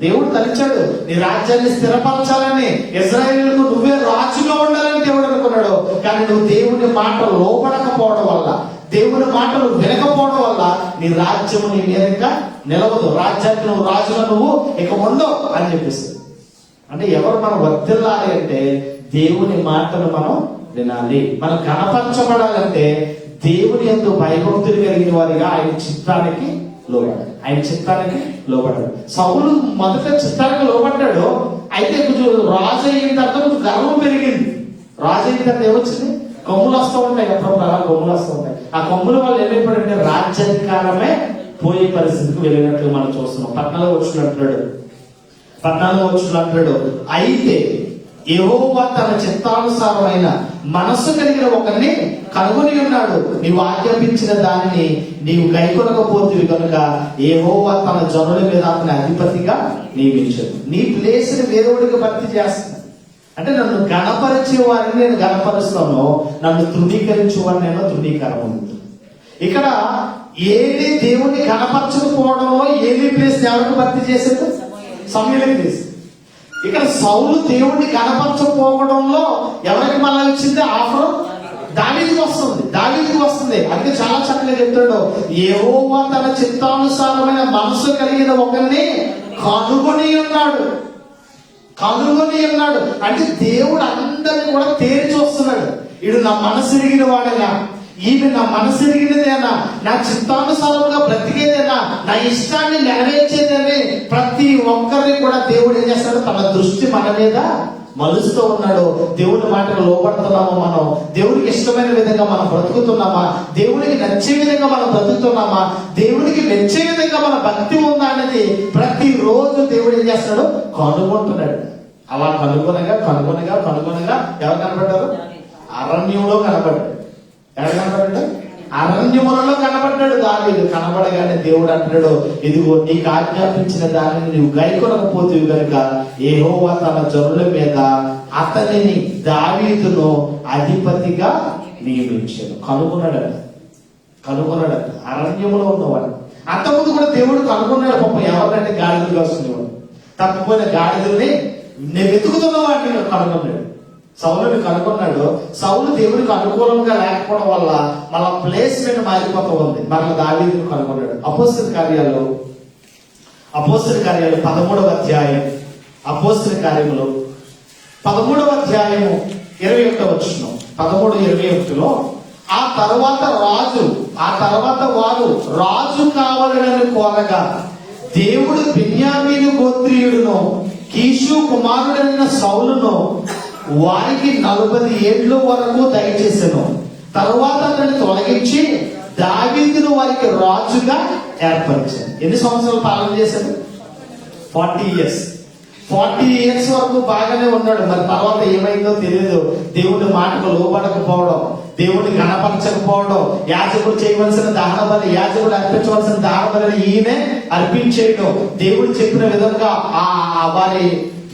దేవుడు తలిచాడు, నీ రాజ్యాన్ని స్థిరపరచాలని, ఇశ్రాయేలుకు నువ్వే రాజుగా ఉండాలని దేవుడు అనుకున్నాడు. కానీ నువ్వు దేవుని మాట లోబడకపోవడం వల్ల, దేవుని మాటలు వినకపోవడం వల్ల నీ రాజ్యము నీ మీద నిలవదు, రాజ్యానికి నువ్వు రాజుగా నువ్వు ఇక ఉండవు అని చెప్పేసి. అంటే ఎవరు మనం వర్ధిల్లాలి అంటే దేవుని మాటలు మనం వినాలి. మనం కనపరచబడాలంటే దేవుని యందు భయభక్తులు కలిగిన వారిగా ఆయన చిత్తానికి లోబడాడు. సౌలు మొదట చిత్తానికి లోబడ్డాడు. అయితే కొంచెం రాజు అయిన తర్వాత కొంచెం గర్వం పెరిగింది. రాజు అయిన తర్వాత ఏమొచ్చింది? కొమ్ములు వస్తూ ఉంటాయి, అప్పుడప్పుడు అలా కొమ్ములు వస్తూ ఉంటాయి. ఆ కొమ్ముల వల్ల ఏమైపోయిందంటే రాజ్యాధికారమే పోయే పరిస్థితికి వెళ్ళినట్లు మనం చూస్తున్నాం. 14 వచనంలో అంటాడు, అయితే యెహోవా తన చిత్తానుసారమైన మనస్సు కలిగిన ఒకరిని కనుగొని ఉన్నాడు, నీవు ఆజ్ఞాపించిన దానిని నీవు గైకొనకపోతివి కనుక యెహోవా తన జనుల మీద అతని అధిపతిగా నియమించాడు. నీ ప్లేస్ ని వేరేవాడికి భర్తీ చేస్తున్నాడు. అంటే నన్ను గణపరిచే వారిని నేను గణపరుస్తాను, నన్ను తృణీకరించే వారిని నేను తృణీకరణ. ఇక్కడ ఏది దేవుణ్ణి గణపరచకపోవడంలో ఏది ప్లేస్ ఎవరికి భర్తీ చేశాడు? సమూయేలుకి చేశాడు. ఇక్కడ సౌలు దేవుణ్ణి కనపరచకపోవడంలో ఎవరికి మళ్ళీ వచ్చింది? ఆఫర్ దావీదుకి వస్తుంది. అందుకే చాలా చక్కగా చెప్తాడు, యెహోవా తన చిత్తానుసారమైన మనసు కలిగిన ఒకరిని కనుగొని ఉన్నాడు. అంటే దేవుడు అందరిని కూడా తేరి చూస్తున్నాడు. వీడు నా మనసు ఎరిగిన వాడేనా, ఈమె నా మనసు ఎరిగినదేనా, నా చిత్తానుసారంగా బ్రతికేదేనా, నా ఇష్టాన్ని నెరవేర్చేదని ప్రతి ఒక్కరిని కూడా దేవుడు ఏం చేస్తాడు? తన దృష్టి మన మీద మలుస్తూ ఉన్నాడు. దేవుడి మాటలు లోపడుతున్నామా, మనం దేవుడికి ఇష్టమైన విధంగా మనం బ్రతుకుతున్నామా, దేవుడికి నచ్చే విధంగా మనం బ్రతుకుతున్నామా, దేవుడికి మెచ్చే విధంగా మన భక్తి ఉందా అనేది ప్రతి రోజు దేవుడు ఏం చేస్తాడు? కనుగొంటున్నాడు. అలా కనుగొనగా ఎవరు కనబడ్డారు? అరణ్యంలో కనబడ్డాడు. ఎవరు కనబడ్డాడు? అరణ్యములలో కనబడ్డాడు దావీదు. కనబడగానే దేవుడు అంటాడు, ఇదిగో నీకు ఆజ్ఞాపించిన దానిని నువ్వు గైకొనకపోతేవి కనుక యెహోవా తన జనుల మీద అతనిని దావీదును అధిపతిగా నియమించాడు. కనుగొన్నాడట. అరణ్యములో ఉన్నవాడు. అంతకుముందు కూడా దేవుడు కనుగొన్నాడు. పాపం ఎవరినంటే గాడిదలు వస్తుండేవాడు. తప్పిపోయిన గాడిదల్ని నేను వెతుకుతున్న వాటిని కనుగొన్నాడు. సౌలుని కనుగొన్నాడు. సౌలు దేవుడికి అనుకూలంగా లేకపోవడం వల్ల మళ్ళా ప్లేస్మెంట్ మారిపోతూ ఉంది. మరలా దావీదుని కనుగొన్నాడు. అపోస్తల కార్యాలు 13వ అధ్యాయం, అపోస్తల కార్యములు 13వ అధ్యాయము 21వ వచనం, 13:21లో ఆ తర్వాత వారు రాజు కావాలని కోరగా దేవుడు బెన్యామీను గోత్రీయుడును కీషు కుమారుడైన సౌలును వారికి 40 ఏళ్ల వరకు దయచేసెను. తరువాత అతన్ని తొలగించి దావీదును వారికి రాజుగా ఏర్పరిచారు. ఎన్ని సంవత్సరాలు పాలన చేశాడు? 40 ఇయర్స్ వరకు బాగానే ఉన్నాడు. మరి తర్వాత ఏమైందో తెలియదు. దేవుడి మాటకు లోబడకపోవడం, దేవుడిని గణపరచకపోవడం, యాజకుడు చేయవలసిన దహన బలి, యాజకుడు అర్పించవలసిన దహన బలిని ఈయనే అర్పించేయడం, దేవుడు చెప్పిన విధంగా వారి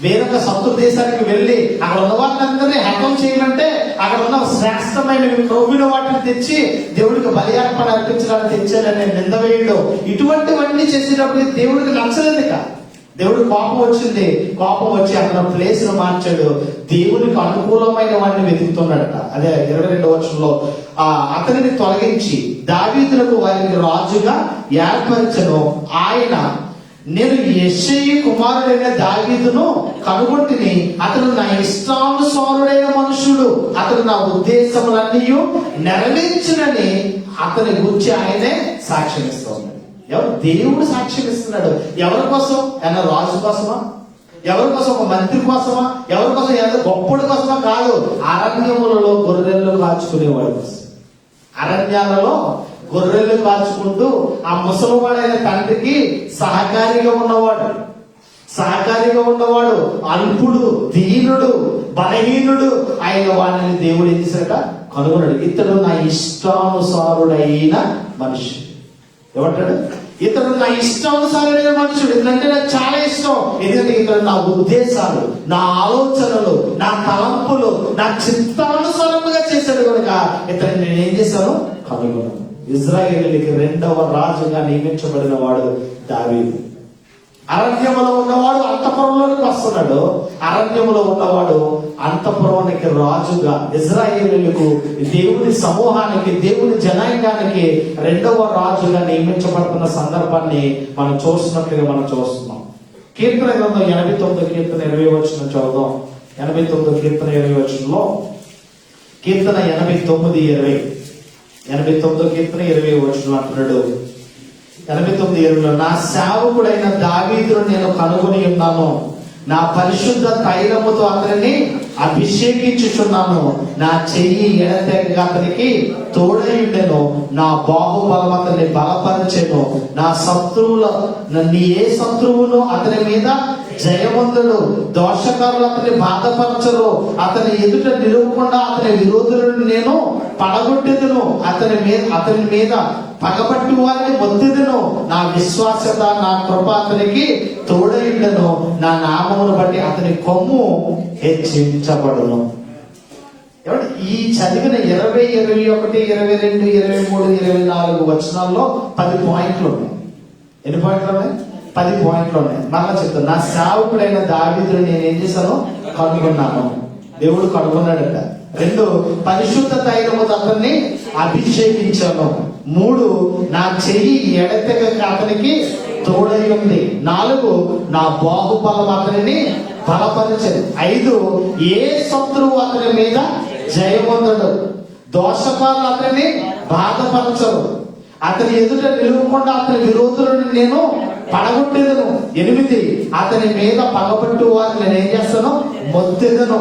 వేరొక శత్రు దేశానికి వెళ్ళి అక్కడ ఉన్న వాటిని హతం చేయమంటే అక్కడ ఉన్న శ్రేష్టమైన క్రొవ్విన వాటిని తెచ్చి దేవుడికి బలి అర్పణ అర్పించడానికి తెచ్చారని నింద వేయడం, ఇటువంటివన్నీ చేసేటప్పుడు దేవుడికి నచ్చలేదు. దేవుడు కోపం వచ్చి అక్కడ ప్లేస్ ను మార్చాడు. దేవునికి అనుకూలమైన వాడిని వెతుకుతున్నాడట. అదే 22వ వచనంలో అతనిని తొలగించి దావీదులకు వారికి రాజుగా ఏర్పరచను. ఆయన నేను యెష్షయి కుమారుడైన దావీదును కనుగొంటిని, అతడు నా ఇష్టానుసారుడైన మనుషుడు, అతడు నా ఉద్దేశములన్నీ నెరవేర్చునని అతని గురించి ఆయనే సాక్ష్యం ఇస్తున్నాడు. దేవుడు సాక్ష్యం ఇస్తున్నాడు. ఎవరి కోసం? ఏమన్నా రాజు కోసమా? ఎవరి కోసం? ఒక మంత్రి కోసమా? ఎవరి కోసం? ఏదో గొప్పడి కోసమా? కాదు. అరణ్యములలో గొర్రెలను కాచుకునేవాడు కోసం, అరణ్యాలలో గొర్రెలు కాచుకుంటూ ఆ ముసలివాడైన తండ్రికి సహకారిగా ఉన్నవాడు అల్పుడు, దీనుడు, బలహీనుడు అయిన వాడిని దేవుడు ఏం చేశాడట? కనుగొన్నాడు. ఇతడు నా ఇష్టానుసారుడైన మనిషి. ఏమంటాడు? ఇతడు నా ఇష్టానుసారుడైన మనుషుడు. ఎందుకంటే నాకు చాలా ఇష్టం. ఎందుకంటే ఇతడు నా ఉద్దేశాలు, నా ఆలోచనలు, నా తలంపులు నా చిత్తానుసారముగా చేశాడు కనుక ఇతను నేను ఏం చేశాను? కనుగొన్నాను. ఇజ్రాయేలుకి 2వ రాజుగా నియమించబడిన వాడు దావీదు. అరణ్యములో ఉన్నవాడు అంతఃపురంలోకి వస్తున్నాడు. అరణ్యములో ఉన్నవాడు అంతఃపురానికి రాజుగా, ఇజ్రాయేలులకు, దేవుని సమూహానికి, దేవుని జనాంగానికి 2వ రాజుగా నియమించబడుతున్న సందర్భాన్ని మనం చూస్తున్నాం. కీర్తన గ్రంథం 89 కీర్తన 20 వచనం చదువుదాం. 89 కీర్తన 20 వచనంలో, కీర్తన 89:20, 89 కీర్తన 20 వచనం అంటున్నాడు. 89:20, నా సేవకుడైన దావీదును నేను కనుగొని ఉన్నాను, నా పరిశుద్ధ తైలముతో అతనిని అభిషేకించుచున్నాను, నా చెయ్యి ఎడతెగక అతనికి తోడయుండెను, నా బాహుబలం అతన్ని బలపరిచెను, నా శత్రువుల ఏ శత్రువును అతని మీద జయవంతుడు, దోషకారులు అతన్ని బాధపరచరు, అతని ఎదుట నిలవకుండా అతని విరోధులను నేను పడగొట్టెదను, అతని మీద పగబట్టి వారిని మొత్తెదను, నా విశ్వాసత నా కృప అతనికి తోడయుండెను, నా నామమును బట్టి అతని కొమ్ము హెచ్చించబడును. ఈ చదివిన 20, 21, 22, 23, 24 వచనాల్లో 10 పాయింట్లు ఉన్నాయి. ఎన్ని పాయింట్లు ఉన్నాయి? 10 పాయింట్లు ఉన్నాయి. మరలా చెప్తాను. నా సేవకుడైన దావీదును నేను ఏం చేశాను? కనుగొన్నాను. దేవుడు కనుగొన్నాడట. 2, పరిశుద్ధ తైలముతో అతన్ని అభిషేకించాను. 3, నా చెయ్యి ఎడతెగక అతనికి తోడై ఉంది. 4, నా బాహుబలం అతనిని బలపరిచదు. 5, ఏ శత్రువు అతని మీద జయవంతుడు, దోషకారులు అతన్ని బాధపరచరు, అతని ఎదుట నిలవకుండా అతని విరోధులను నేను పడగొట్టేదను. 8, అతని మీద పగబట్టు వారిని నేను ఏం చేస్తాను? మొత్తెదను,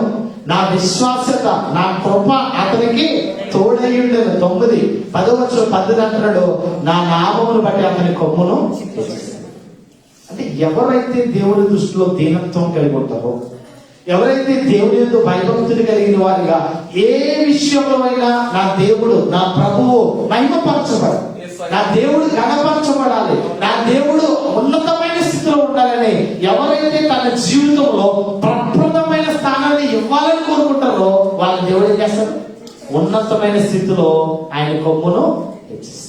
నా విశ్వాసత నా కృప అతనికి తోడయుండెను. 9, 10 అంటున్నాడు, నా నామమును బట్టి అతని కొమ్మును. అంటే ఎవరైతే దేవుడి దృష్టిలో దీనత్వం కలిగి ఉంటారో, ఎవరైతే దేవుడి యందు భయభక్తులు కలిగిన వారిగా ఏ విషయంలో అయినా నా దేవుడు, నా ప్రభువు మహిమపరచబడాలి, నా దేవుడు గణపరచబడాలి, నా దేవుడు ఉన్నతమైన స్థితిలో ఉండాలని ఎవరైతే తన జీవితంలో ప్రప్రదమైన స్థానాన్ని ఇవ్వాలని కోరుకుంటారో వాళ్ళ దేవుడు ఏం చేస్తారు? ఉన్నతమైన స్థితిలో ఆయన కొమ్మును హెచ్చిస్తారు.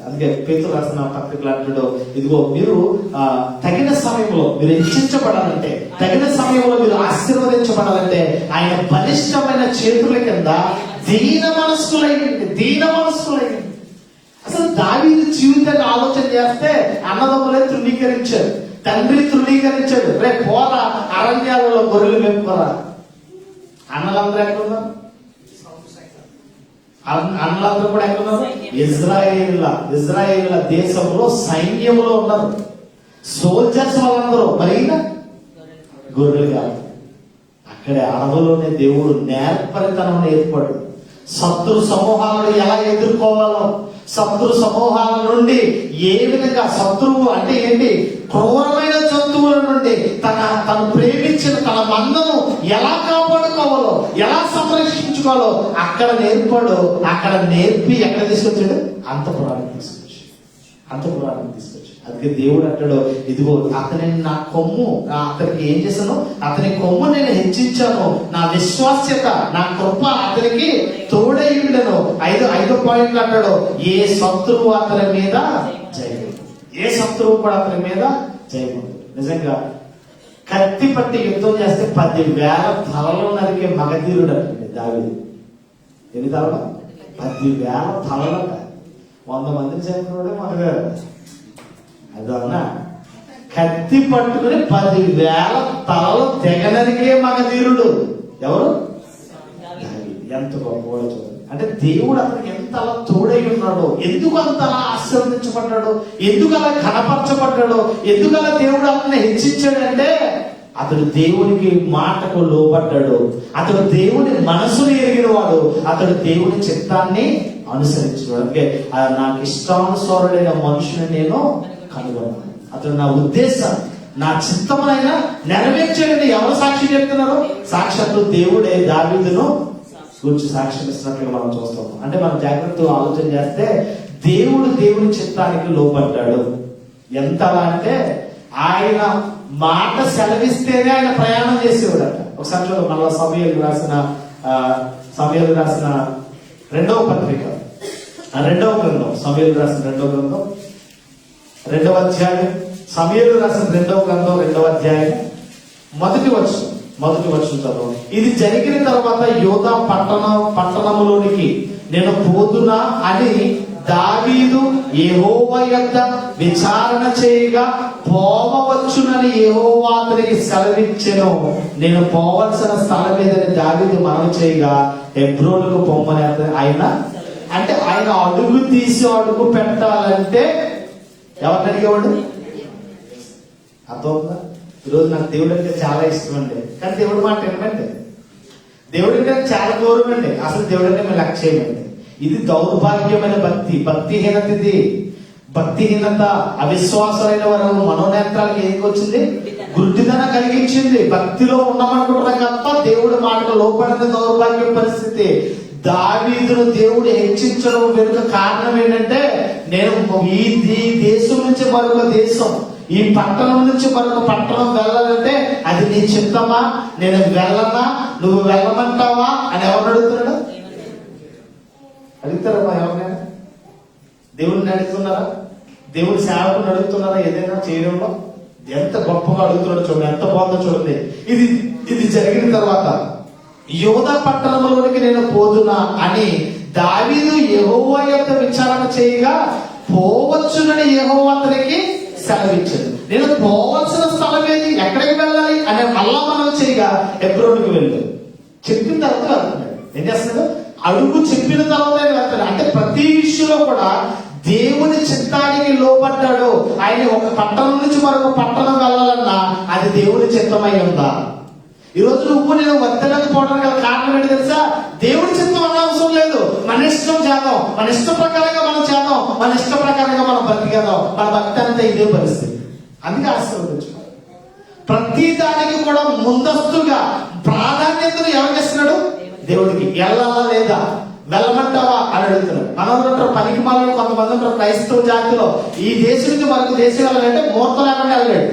అందుకే పేతురు రాసిన పత్రికలు అంటాడు, ఇదిగో మీరు తగిన సమయంలో మీరు హెచ్చించబడాలంటే, తగిన సమయంలో మీరు ఆశీర్వదించబడాలంటే ఆయన బలిష్టమైన చేతుల కింద దీన మనస్కులైంది. అసలు దావీదు జీవితాన్ని ఆలోచన చేస్తే అన్నదమ్ములే తృణీకరించారు, తండ్రి తృణీకరించాడు. రేపు పోరా అరణ్యాలలో గొర్రెలు మేపుకోరా. అన్నలందరూ ఎక్కడున్నారు? అన్నలందరూ కూడా ఎక్కడున్నారు? ఇజ్రాయేల్ దేశంలో సైన్యంలో ఉన్నారు. సోల్జర్స్ వాళ్ళందరూ. మరి గొర్రెలు కాదు. అక్కడే అడవులోనే దేవుడు నేర్పరితనం ఏర్పడు. శత్రు సమూహాలను ఎలా ఎదుర్కోవాలో, శత్రు సమూహాల నుండి ఏ విధంగా, శత్రువు అంటే ఏంటి? క్రూరమైన జంతువుల నుండి తను ప్రేమించిన తన మందను ఎలా కాపాడుకోవాలో, ఎలా సంరక్షించుకోవాలో అక్కడ నేర్పాడు. అక్కడ నేర్పి ఎక్కడ తీసుకొచ్చాడు? అంతఃపురానికి తీసుకొచ్చాడు. అందుకే దేవుడు అంటాడు, ఇదిగో అతని నా కొమ్ము, అతనికి ఏం చేశాను? అతని కొమ్ము నేను హెచ్చించాను, నా విశ్వాస్యత నా కృప అతనికి తోడయుండెను. 5 పాయింట్లు అంటాడు, ఏ శత్రువు అతని మీద జయము, ఏ శత్రువు కూడా అతని మీద జయము. నిజంగా కత్తి పట్టి యుద్ధం చేస్తే 10,000 తలలు నరికే మగధీరుడు అంటుంది దావీదు. ఎన్ని తలలు? 10,000 తలలు. 100 మందిని చంపినోడే మగగారు. అదన్నా కత్తి పట్టుకుని 10,000 తలలు తెగనరికే మగధీరుడు ఎవరు? ఎంత గొప్పవాడో చూడండి. అంటే దేవుడు అతనికి ఎంత అలా తోడై ఉన్నాడో, ఎందుకు అంత అలా ఆశీర్వదించబడ్డాడు, ఎందుకు అలా కనపరచబడ్డాడు, ఎందుకు అలా దేవుడు అతన్ని హెచ్చించాడంటే అతడు దేవునికి మాటకు లోబడ్డాడు. అతడు దేవుని మనసును ఎరిగిన వాడు. అతడు దేవుని చిత్తాన్ని అనుసరించాడు. అందుకే నాకు ఇష్టానుసారుడైన మనుషుని నేను కనుగొన్నాను. అతడు నా ఉద్దేశం, నా చిత్తమునైనా నెరవేర్చాడని ఎవరు సాక్షి చెప్తున్నారు? సాక్షాత్తు దేవుడే దావీదును గురించి సాక్ష్యం ఇస్తున్నట్లుగా మనం చూస్తాం. అంటే మనం జాగ్రత్తగా ఆలోచన చేస్తే దేవుని చిత్తానికి లోబడ్డాడు. ఎంతలా అంటే ఆయన మాట సెలవిస్తేనే ఆయన ప్రయాణం చేసేవాడట. ఒకసారి చూడండి, మళ్ళా సమూయేలు రాసిన రెండవ పత్రిక, రెండవ గ్రంథం, సమూయేలు రాసిన రెండవ గ్రంథం 2వ అధ్యాయం, సమూయేలు రాసిన రెండవ గ్రంథం 2వ అధ్యాయం మొదటి వచనం చదువు. ఇది జరిగిన తర్వాత యోధా పట్టణములోనికి నేను పోదునా అని దావీదు యెహోవా యొద్ద విచారణ చేయగా పోవచ్చునని యెహోవా అతనికి సెలవిచ్చెను. నేను పోవలసిన స్థలం ఏదని దావీదు మనవి చేయగా హెబ్రోనుకు పొమ్మని ఆయన అడుగు తీసి అడుగు పెట్టాలంటే ఎవరిని అడిగేవాడు? అర్థమవుతుందా? ఈరోజు నాకు దేవుడు అంటే చాలా ఇష్టం అండి, కానీ దేవుడు మాట ఏమంటే దేవుడు అంటే చాలా దూరం అండి. అసలు దేవుడు అంటే మేము లక్ష్యం అండి. ఇది దౌర్భాగ్యమైన భక్తిహీనత. ఇది భక్తిహీనత. అవిశ్వాసమైన వారు మనోనేత్రాలకు ఏం వచ్చింది? గుడ్డిదన కలిగించింది. భక్తిలో ఉన్నామనుకుంటున్నా తప్ప దేవుడి మాటకు లోపడిన దౌర్భాగ్య పరిస్థితి. దావీదును దేవుడు హెచ్చించడం వెనుక కారణం ఏంటంటే, నేను ఈ దేశం నుంచి మరొక దేశం, ఈ పట్టణం నుంచి మరొక పట్టణం వెళ్ళాలంటే అది నీ చిత్తమా? నేను వెళ్ళనా? నువ్వు వెళ్ళమంటావా అని ఎవరు అడుగుతున్నాడు? అడుగుతారా? ఎవరినైనా దేవుడిని అడుగుతున్నారా? దేవుడి సేవకుని అడుగుతున్నారా? ఏదైనా చేయడంలో ఎంత గొప్పగా అడుగుతున్నాడు చూడండి, ఎంత బాగుందో చూడండి. ఇది జరిగిన తర్వాత యోధా పట్టణంలోనికి నేను పోదునా అని దావీదు యెహోవా యొక్క విచారణ చేయగా పోవచ్చునని యెహోవా అతనికి సెలవిచ్చాడు. నేను పోవలసిన స్థలం ఏది, ఎక్కడికి వెళ్ళాలి అనే మళ్ళా మనం చేయగా హెబ్రోనుకు వెళ్ళు. చెప్పిన తర్వాత వెళ్తున్నాడు. ఏం చేస్తున్నాడు? అడుగు చెప్పిన తర్వాత వెళ్తాడు. అంటే ప్రతి విషయంలో కూడా దేవుని చిత్తానికి లోబడ్డాడు. ఆయన ఒక పట్టణం నుంచి మరొక పట్టణం వెళ్ళాలన్నా అది దేవుని చిత్తమై ఉందా? ఈరోజు నువ్వు నేను వర్తలేకపోవడానికి గల కారణం ఏంటి తెలుసా? దేవుడి చిత్తం అన్న అవసరం లేదు. మన ఇష్టం చేద్దాం, మన ఇష్ట ప్రకారంగా మనం చేద్దాం, మన ఇష్ట ప్రకారంగా మనం బ్రతికేద్దాం. మన భక్తి అంతా ఇదే పరిస్థితి. అందుకే ఆశీర్వదించుకోవాలి. ప్రతి దానికి కూడా ముందస్తుగా ప్రాధాన్యతను ఎవరికి ఇస్తున్నాడు? దేవుడికి. వెళ్ళాలా లేదా, వెళ్ళమంటావా అని అడుగుతున్నాడు. మనోళ్ళు పనికి మాలను కొంతమంది ఉంటారు క్రైస్తవ జాతిలో. ఈ దేశం నుంచి మరొక దేశం వెళ్ళాలంటే ముహూర్తం లేకుండా వెళ్ళాడు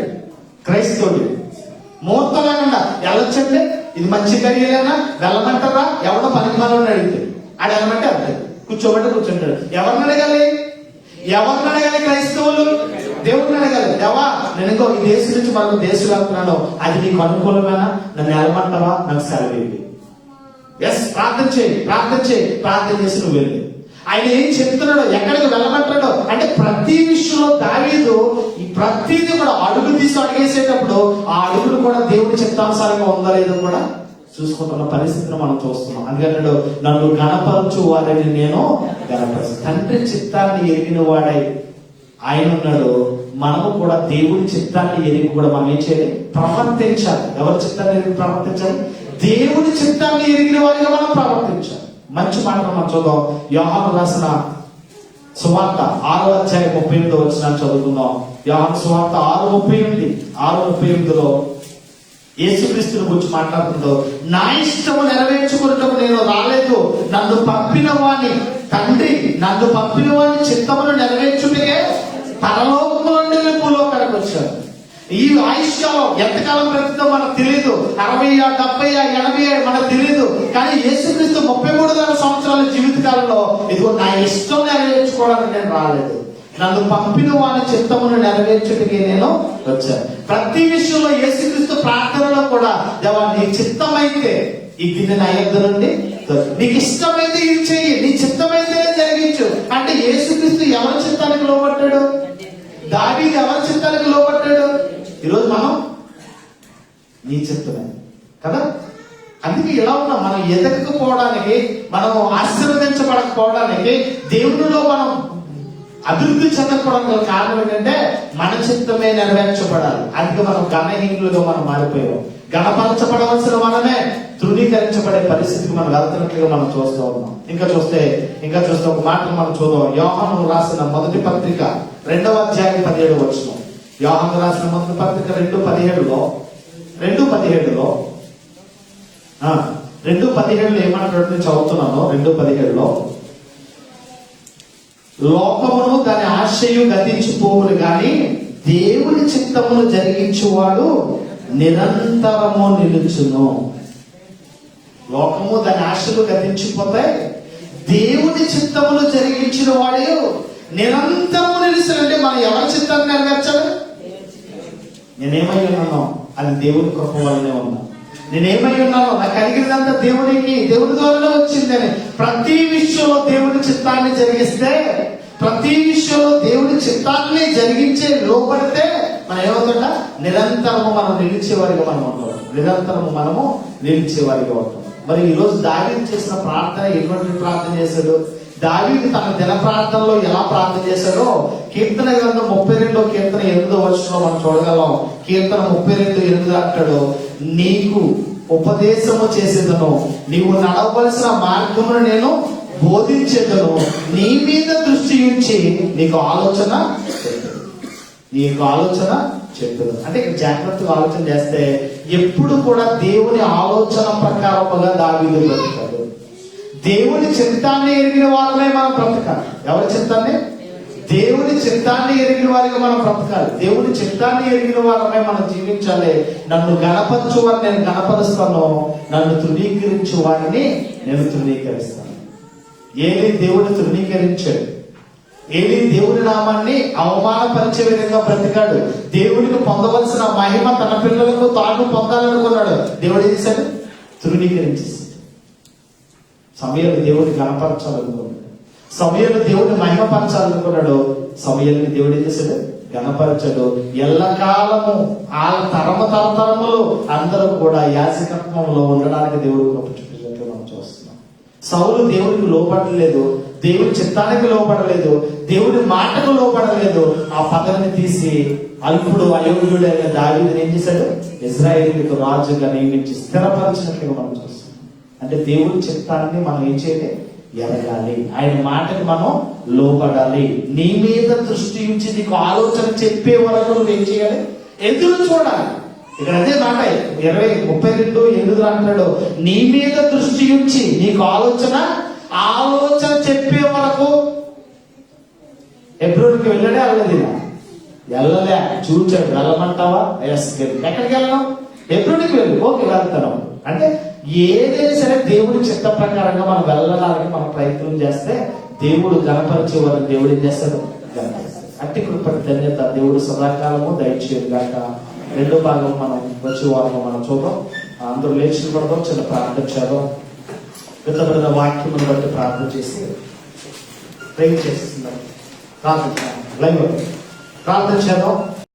క్రైస్తవుడు. ముహూర్తం లేకుండా వెళ్ళొచ్చండి, ఇది మంచి కెరీరేనా, వెళ్ళమంటారా? ఎవడో పనికి మాలను అడిగితే ఆడు వెళ్ళమంటే అర్థం, కూర్చోబట్టి కూర్చుంటాడు. ఎవరిని అడగాలి? క్రైస్తవులు దేవుడిని అడగాలి. దేవా, నేను ఇంకో ఈ దేశం నుంచి మరొక దేశం వెళ్తున్నాను, అది నీకు అనుకూలమేనా? నన్ను వెళ్ళమంటావా? నాకు సెలవు. ఎస్, ప్రార్థన చేసి నువ్వు వెళ్ళి. ఆయన ఏం చెప్తున్నాడో, ఎక్కడికి వెళ్ళమంటాడో అంటే ప్రతి విషయంలో దావీదు ఈ ప్రతిదీ కూడా అడుగు తీసి అడిగేసేటప్పుడు ఆ అడుగులు కూడా దేవుడి చిత్తానుసారంగా ఉందా లేదో కూడా చూసుకుంటున్న పరిస్థితిని మనం చూస్తున్నాం. అందుకంటాడు, నన్ను గణపరచు వారిని నేను గణపరచు. తండ్రి చిత్తాన్ని ఎరిగిన వాడై ఆయన ఉన్నాడు. మనము కూడా దేవుడి చిత్తాన్ని ఎరిగి కూడా మనం ఏం చేయాలి? ప్రవర్తించాలి. ఎవరి చిత్తాన్ని ఎరిగి ప్రవర్తించాలి? దేవుడి చిత్తాన్ని ఎరిగిన వారిగా మనం ప్రవర్తించాలి. మంచి మాట మనం చూద్దాం. యోహాను రాసిన సువార్త 6వ అధ్యాయం 38వ వచనాన్ని చదువుకుందాం. యోహాను సువార్త 6:38లో యేసుక్రీస్తుని గురించి మాట్లాడుతుందో, నా ఇష్టము నెరవేర్చుకున్నటకు నేను రాలేదు, నన్ను పంపిన వాని తండ్రి నన్ను పంపిన వాని చిత్తమును నెరవేర్చుటకే పరలోకము నుండి భూలోకానికి వచ్చాను. ఈ ఆయుష్కాలం ఎంతకాలం బ్రతుకుతో మనకు తెలియదు. 60, 70, 80 మనకు తెలియదు. కానీ యేసుక్రీస్తు 33,000 సంవత్సరాల జీవితకాలంలో ఇదిగో నా ఇష్టం నెరవేర్చుకోవడానికి నేను రాలేదు, నన్ను పంపిన వాని చిత్తమును నెరవేర్చుటకే నేను వచ్చాను. ప్రతి విషయంలో యేసుక్రీస్తు ప్రార్థనలో కూడా, దేవా నీ చిత్తమైతే ఈ గిన్నె నా యొద్ద నుండి, నీకు ఇష్టమైతే ఇది చెయ్యి, నీ చిత్తమైతే జరిగించు. అంటే యేసుక్రీస్తు ఎవరి చిత్తానికి లోబడ్డాడు? దావీదు ఎవరి చిత్తానికి లోబడ్డాడు? ఈరోజు మనం నీ చిత్తమే కదా. అందుకే ఇలా ఉన్నాం. మనం ఎదగకపోవడానికి, మనం ఆశీర్వదించబడకపోవడానికి, దేవునిలో మనం అభివృద్ధి చెందకపోవడం గల కారణం ఏంటంటే మన చిత్తమే నెరవేర్చబడాలి. అందుకే మనం గణహీనులుగా మనం మారిపోయాం. గణపరచబడవలసిన మనమే తృణీకరించబడే పరిస్థితికి మనం వెళ్తున్నట్లుగా మనం చూస్తూ ఉన్నాం. ఇంకా చూస్తే ఒక మాట మనం చూద్దాం. యోహాను రాసిన మొదటి పత్రిక 2వ అధ్యాయం 17వ వచనం. యోహాను రాసిన మొదటి పత్రిక 2:17లో 2:17 ఏమంటాడు? నేను చదువుతున్నాను. 2:17లో లోకమును దాని ఆశయు గతించిపోవును గాని దేవుని చిత్తమును జరిగించువాడు నిరంతరము నిలుచును. లోకము దాని ఆశలు గతించిపోతాయి, దేవుని చిత్తమును జరిగించిన వాడు నిరంతరము నిలుచునంటే మనం ఎవరి చిత్తాన్ని నెరవేర్చాలి? నేనేమై ఉన్నానో అది దేవుని కృప వల్లనే ఉన్నా. నేనేమై ఉన్నానో నాకు కలిగినంత దేవుడి ద్వారానే వచ్చిందని ప్రతి విషయంలో దేవుని చిత్తాన్ని జరిగిస్తే, ప్రతి విషయంలో దేవుని చిత్తాన్ని జరిగించే లోపడితే మనం ఏమవుతుంట? నిరంతరము మనం నిలిచేవారిగా మనం ఉంటాం. మరి ఈ రోజు దావీదు చేసిన ప్రార్థన ఎటువంటి ప్రార్థన చేశాడు? దావీదు తన దిన ప్రార్థనలో ఎలా ప్రార్థన చేశాడో కీర్తన గ్రంథం 32వ కీర్తన 8వ వచనంలో మనం చూడగలం. కీర్తన 32:8 అంటాడు, నీకు ఉపదేశము చేసేదను, నీవు నడవలసిన మార్గమును నేను బోధించేదను, నీ మీద దృష్టి ఉంచి నీకు ఆలోచన చెప్పదు. అంటే జాగ్రత్తగా ఆలోచన చేస్తే ఎప్పుడు కూడా దేవుని ఆలోచన ప్రకారముగా దావీదు బ్రతుకుతాడు. దేవుని చిత్తాన్ని ఎరిగిన వారమే మనం బ్రతకాలి. ఎవరి చిత్తాన్ని? దేవుని చిత్తాన్ని ఎరిగిన వారిగా మనం బ్రతకాలి. దేవుని చిత్తాన్ని ఎరిగిన వారమే మనం జీవించాలి. నన్ను గణపరచు వారిని నేను గణపరుస్తాను, నన్ను తృణీకరించు వారిని నేను తృణీకరిస్తాను. ఏలీ దేవుడిని తృణీకరించాడు. ఏలీ దేవుని నామాన్ని అవమానపరిచే విధంగా బ్రతికాడు. దేవుడికి పొందవలసిన మహిమ తన పిల్లలకు తాను పొందాలనుకున్నాడు. దేవుడు ఏం చేశాడు? తృణీకరించేసి. సమయాలు దేవుడిని గణపరచాలనుకున్నాడు, సమయాలు దేవుడిని మహిమపరచాలనుకున్నాడు. సమయాన్ని దేవుడు ఏం చేశాడు? గణపరచాడు. ఎల్లకాలము ఆ తరతరములు అందరూ కూడా యాజకత్వంలో ఉండడానికి దేవుడు కృప చూపించినట్లు మనం చూస్తున్నాం. సౌలు దేవుడికి లోపడలేదు, దేవుడి చిత్తానికి లోపడలేదు, దేవుడి మాటకు లోపడలేదు. ఆ పదవిని తీసి అల్పుడు అయోగ్యుడైన దావీదుని ఏం చేశాడు? ఇశ్రాయేలుకు రాజుగా నియమించి స్థిరపరిచినట్లుగా మనం చూస్తున్నాం. అంటే దేవుడి చిత్తాన్ని మనం ఏం చేయాలి? ఎరగాలి. ఆయన మాటకి మనం లోపడాలి. నీ మీద దృష్టి ఉంచి నీకు ఆలోచన చెప్పే వరకు నువ్వు ఏం చేయాలి? ఎదురు చూడాలి. ఇక్కడ అదే మాట 32:8 అంటాడు, నీ మీద దృష్టి ఉంచి నీకు ఆలోచన చెప్పే వరకు. హెబ్రోనుకి వెళ్ళడే వెళ్ళలే, చూచాడు. వెళ్ళమంటావా? ఎక్కడికి వెళ్ళను? హెబ్రోనుకి వెళ్ళి ఓకే వెళ్తాను అంటే ఏదైనా సరే దేవుడి చిత్త ప్రకారంగా మనం వెళ్ళడానికి మనం ప్రయత్నం చేస్తే దేవుడు గణపరిచే వారిని దేవుడు ఏం చేస్తాడు? గణపరిస్తాడు. అట్టి కృపటి ధన్యత దేవుడు సదాకాలము దయచేయదు గాక. 2వ భాగం మనం వచ్చే వారం మనం చూద్దాం. అందరూ లేచి పడదాం, చిన్న ప్రార్థన చేద్దాం. పెద్ద వాక్యమును బట్టి ప్రార్థన చేసి ప్రేమ చేస్తున్నాం. ప్రార్థన చేద్దాం.